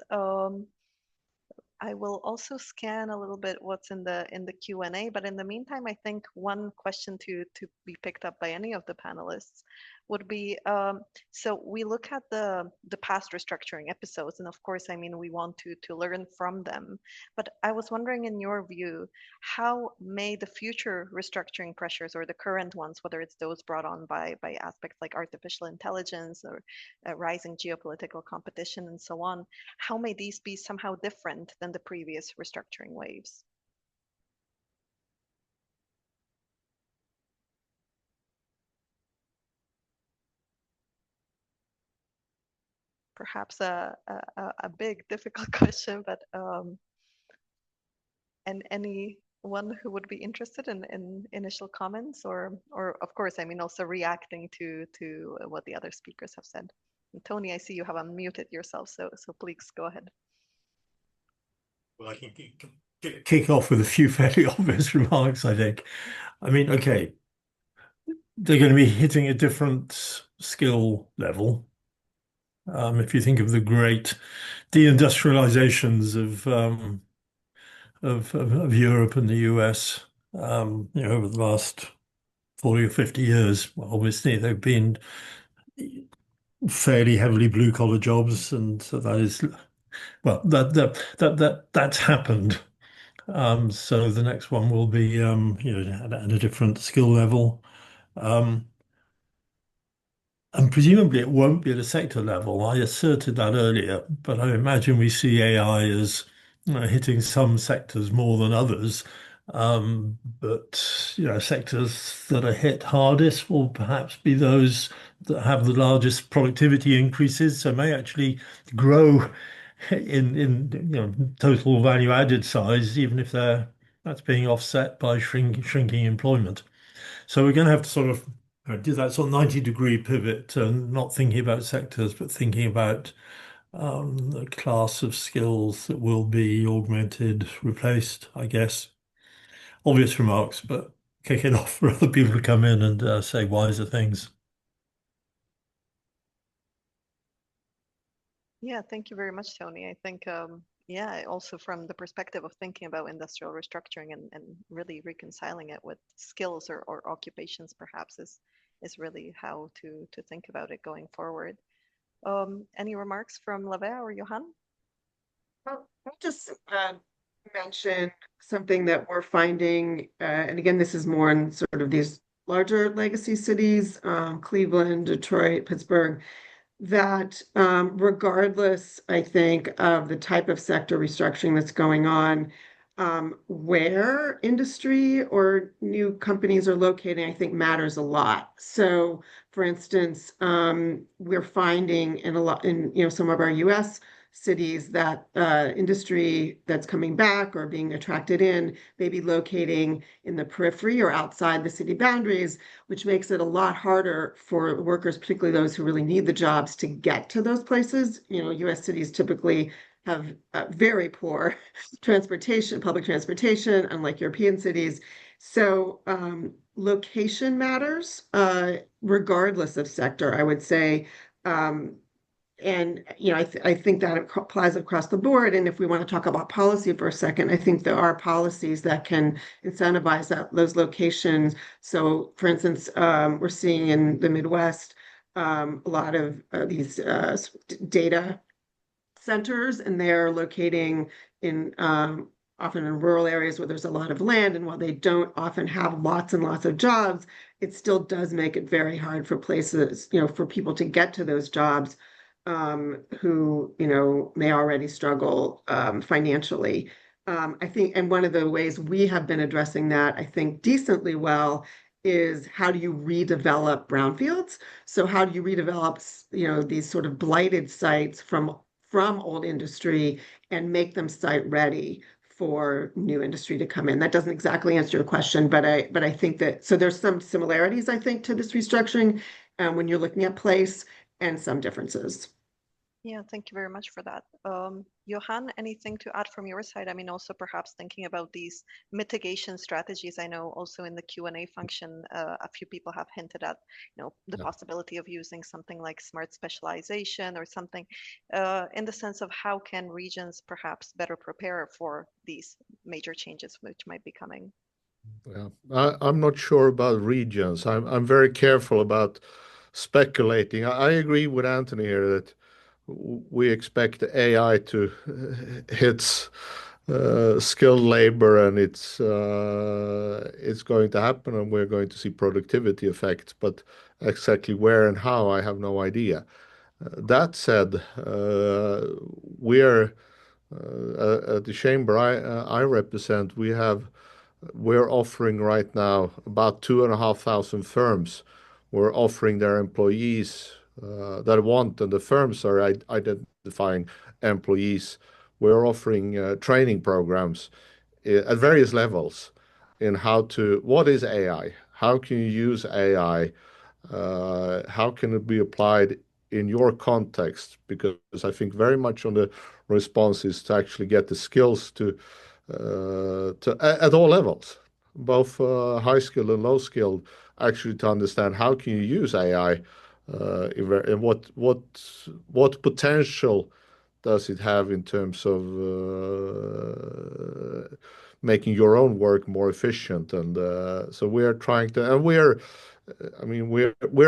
Speaker 1: I will also scan a little bit what's in the Q&A, but in the meantime, I think one question to be picked up by any of the panelists would be, so we look at the past restructuring episodes, and of course, I mean, we want to learn from them. But I was wondering, in your view, how may the future restructuring pressures, or the current ones, whether it's those brought on by aspects like artificial intelligence or rising geopolitical competition and so on, how may these be somehow different than the previous restructuring waves? Perhaps a big, difficult question, but and anyone who would be interested in initial comments, or of course, I mean, also reacting to what the other speakers have said. And Tony, I see you have unmuted yourself, so please go ahead.
Speaker 4: Well, I can kick off with a few fairly obvious remarks, I think. I mean, okay, they're going to be hitting a different skill level. If you think of the great deindustrializations of Europe and the US, over the last 40 or 50 years, well, obviously they've been fairly heavily blue collar jobs, and so that is, well, that's happened. So the next one will be, at a different skill level. Um, and presumably it won't be at a sector level. I asserted that earlier, but I imagine we see AI as hitting some sectors more than others. But sectors that are hit hardest will perhaps be those that have the largest productivity increases, so may actually grow in total value added size, even if that's being offset by shrinking employment. So we're going to have to sort of do that sort of 90-degree pivot, and not thinking about sectors, but thinking about the class of skills that will be augmented, replaced, I guess. Obvious remarks, but kick it off for other people to come in and say wiser things.
Speaker 1: Yeah, thank you very much, Tony. I think, yeah, also from the perspective of thinking about industrial restructuring and really reconciling it with skills or occupations, perhaps is really how to think about it going forward. Any remarks from Lave or Johan?
Speaker 6: Well, I'll just mention something that we're finding, and again, this is more in sort of these larger legacy cities, Cleveland, Detroit, Pittsburgh, that regardless, I think, of the type of sector restructuring that's going on, where industry or new companies are locating, I think matters a lot. So, for instance, we're finding in a lot in some of our U.S. cities that industry that's coming back or being attracted in may be locating in the periphery or outside the city boundaries, which makes it a lot harder for workers, particularly those who really need the jobs, to get to those places. US cities typically have very poor transportation, public transportation, unlike European cities. So location matters, regardless of sector, I would say. And I think that applies across the board. And if we want to talk about policy for a second, I think there are policies that can incentivize those locations. So, for instance, we're seeing in the Midwest a lot of these data centers, and they're locating in often in rural areas where there's a lot of land. And while they don't often have lots and lots of jobs, it still does make it very hard for places, for people to get to those jobs, who, may already struggle financially. I think, and one of the ways we have been addressing that, I think, decently well is how do you redevelop brownfields? So how do you redevelop, these sort of blighted sites from old industry and make them site ready for new industry to come in? That doesn't exactly answer your question, but I think that so there's some similarities, I think, to this restructuring when you're looking at place, and some differences.
Speaker 1: Yeah, thank you very much for that. Johan, anything to add from your side? I mean, also perhaps thinking about these mitigation strategies. I know also in the Q&A function, a few people have hinted at, the possibility of using something like smart specialization or something, in the sense of how can regions perhaps better prepare for these major changes which might be coming.
Speaker 5: Yeah, I'm not sure about regions. I'm very careful about speculating. I agree with Anthony here that we expect the AI to hit skilled labor, and it's going to happen, and we're going to see productivity effects. But exactly where and how, I have no idea. That said, we're at the chamber I represent. We're offering right now about 2,500 firms. We're offering their employees that want, and the firms are identifying employees. We're offering training programs at various levels in what is AI? How can you use AI? How can it be applied in your context? Because I think very much on the response is to actually get the skills at all levels, both high skilled and low skilled, actually to understand how can you use AI, and what potential does it have in terms of making your own work more efficient. And so we are trying to, and we're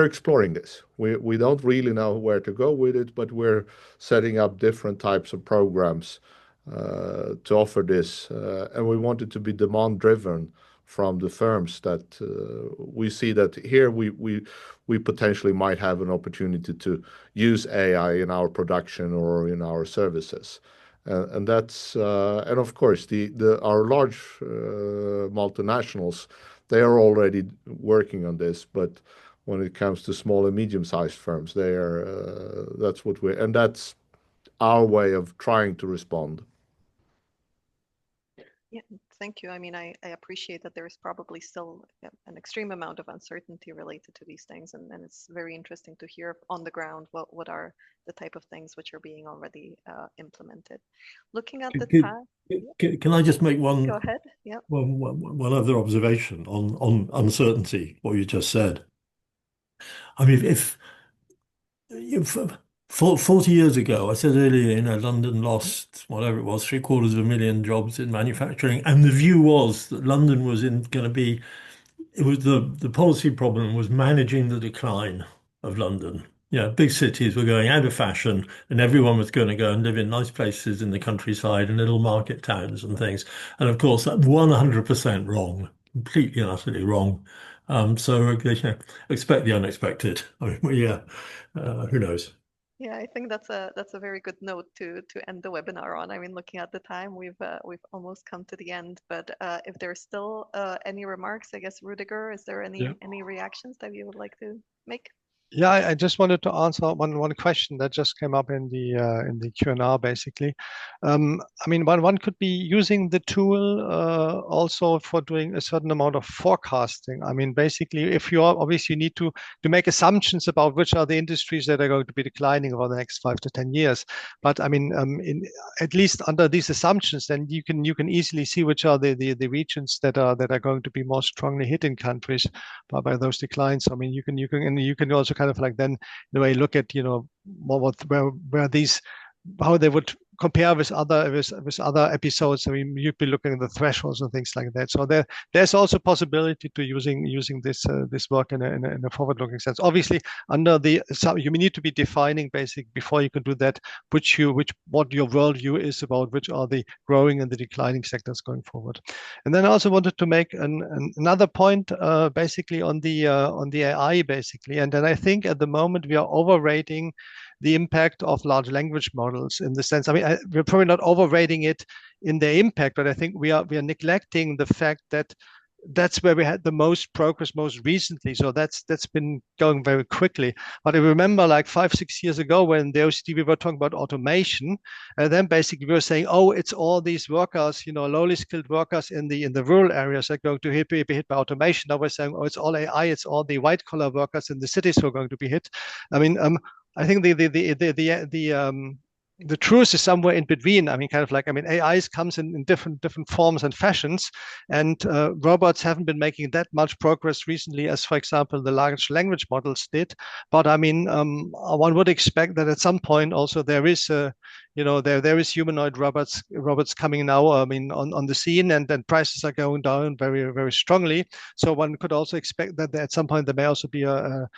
Speaker 5: exploring this. We don't really know where to go with it, but we're setting up different types of programs to offer this, and we want it to be demand driven from the firms that we see that here we potentially might have an opportunity to use AI in our production or in our services. And that's and of course our large multinationals, they are already working on this, but when it comes to small and medium-sized firms, that's our way of trying to respond.
Speaker 1: Yeah, thank you. I mean, I appreciate that there's probably still an extreme amount of uncertainty related to these things, and it's very interesting to hear on the ground what are the type of things which are being already implemented. Looking at the time.
Speaker 4: Can I just make one?
Speaker 1: Go ahead. Yeah.
Speaker 4: One other observation on uncertainty, what you just said. I mean, if 40 years ago, I said earlier, London lost whatever it was, 750,000 jobs in manufacturing, and the view was that London was going to be. It was the policy problem was managing the decline of London. Yeah, big cities were going out of fashion, and everyone was going to go and live in nice places in the countryside and little market towns and things. And of course, that's 100% wrong, completely and utterly wrong. So expect the unexpected. I mean, yeah, who knows?
Speaker 1: Yeah, I think that's a very good note to end the webinar on. I mean, looking at the time, we've almost come to the end. But if there's still any remarks, I guess Rudiger, is there any reactions that you would like to make?
Speaker 3: Yeah, I just wanted to answer one question that just came up in the Q&A basically. I mean, one could be using the tool also for doing a certain amount of forecasting. I mean, basically, if you are obviously you need to make assumptions about which are the industries that are going to be declining over the next 5 to 10 years. But I mean, at least under these assumptions, then you can easily see which are the regions that are going to be more strongly hit in countries by those declines. I mean, you can also kind of like then in a way look at where these how they would compare with other episodes. I mean, you'd be looking at the thresholds and things like that. So there's also possibility to using this work in a forward-looking sense. Obviously, you need to be defining basic before you can do that, what your worldview is about which are the growing and the declining sectors going forward. And then I also wanted to make another point, basically on the AI, basically. And then I think at the moment we are overrating the impact of large language models in the sense. I mean, we're probably not overrating it in their impact, but I think we are neglecting the fact that that's where we had the most progress most recently. So that's been going very quickly. But I remember like 5-6 years ago when the OCD we were talking about automation, and then basically we were saying, oh, it's all these workers, lowly skilled workers in the rural areas are going to be hit by automation. Now we're saying, oh, it's all AI, it's all the white collar workers in the cities who are going to be hit. I mean, I think the truth is somewhere in between. I mean, kind of like, I mean, AI comes in different forms and fashions, and robots haven't been making that much progress recently as, for example, the large language models did. But I mean, one would expect that at some point also there is there is humanoid robots coming now. I mean, on the scene, and then prices are going down very, very strongly. So one could also expect that at some point there may also be a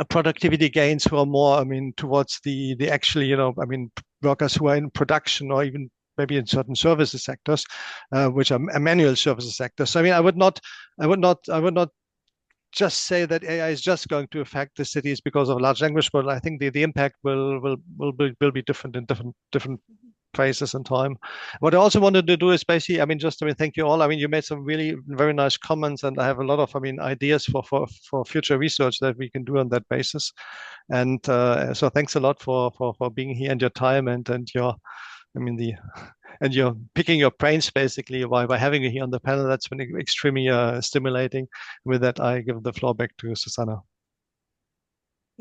Speaker 3: productivity gains who are more, I mean, towards the actually, I mean, workers who are in production or even maybe in certain services sectors, which are manual services sectors. So I mean, I would not just say that AI is just going to affect the cities because of large language model. I think the impact will be different in different phases and time. What I also wanted to do is basically, I mean, thank you all. I mean, you made some really very nice comments, and I have a lot of, I mean, ideas for future research that we can do on that basis. And so thanks a lot for being here and your time and your, I mean, and you're picking your brains basically by having you here on the panel. That's been extremely stimulating. With that, I give the floor back to Susanna.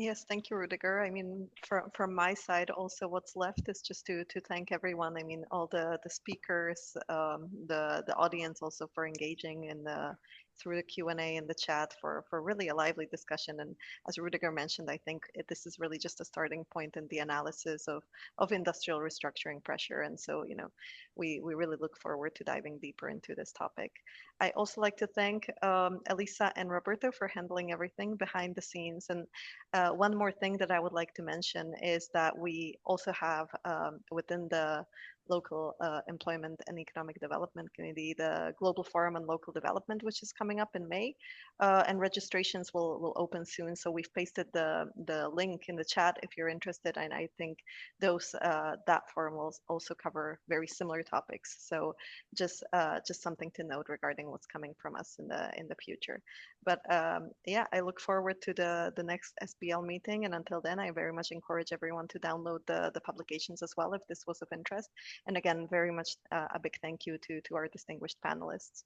Speaker 1: Yes, thank you, Rudiger. I mean, from my side, also what's left is just to thank everyone. I mean, all the speakers, the audience also for engaging in the through the Q&A in the chat for really a lively discussion. And as Rudiger mentioned, I think this is really just a starting point in the analysis of industrial restructuring pressure. And so, we really look forward to diving deeper into this topic. I also like to thank Elisa and Roberto for handling everything behind the scenes. And one more thing that I would like to mention is that we also have within the local employment and economic development committee, the Global Forum on Local Development, which is coming up in May, and registrations will open soon. So we've pasted the link in the chat if you're interested, and I think that forum will also cover very similar topics. So just something to note regarding what's coming from us in the future. But yeah, I look forward to the next SBL meeting, and until then, I very much encourage everyone to download the publications as well if this was of interest. And again, very much a big thank you to our distinguished panelists.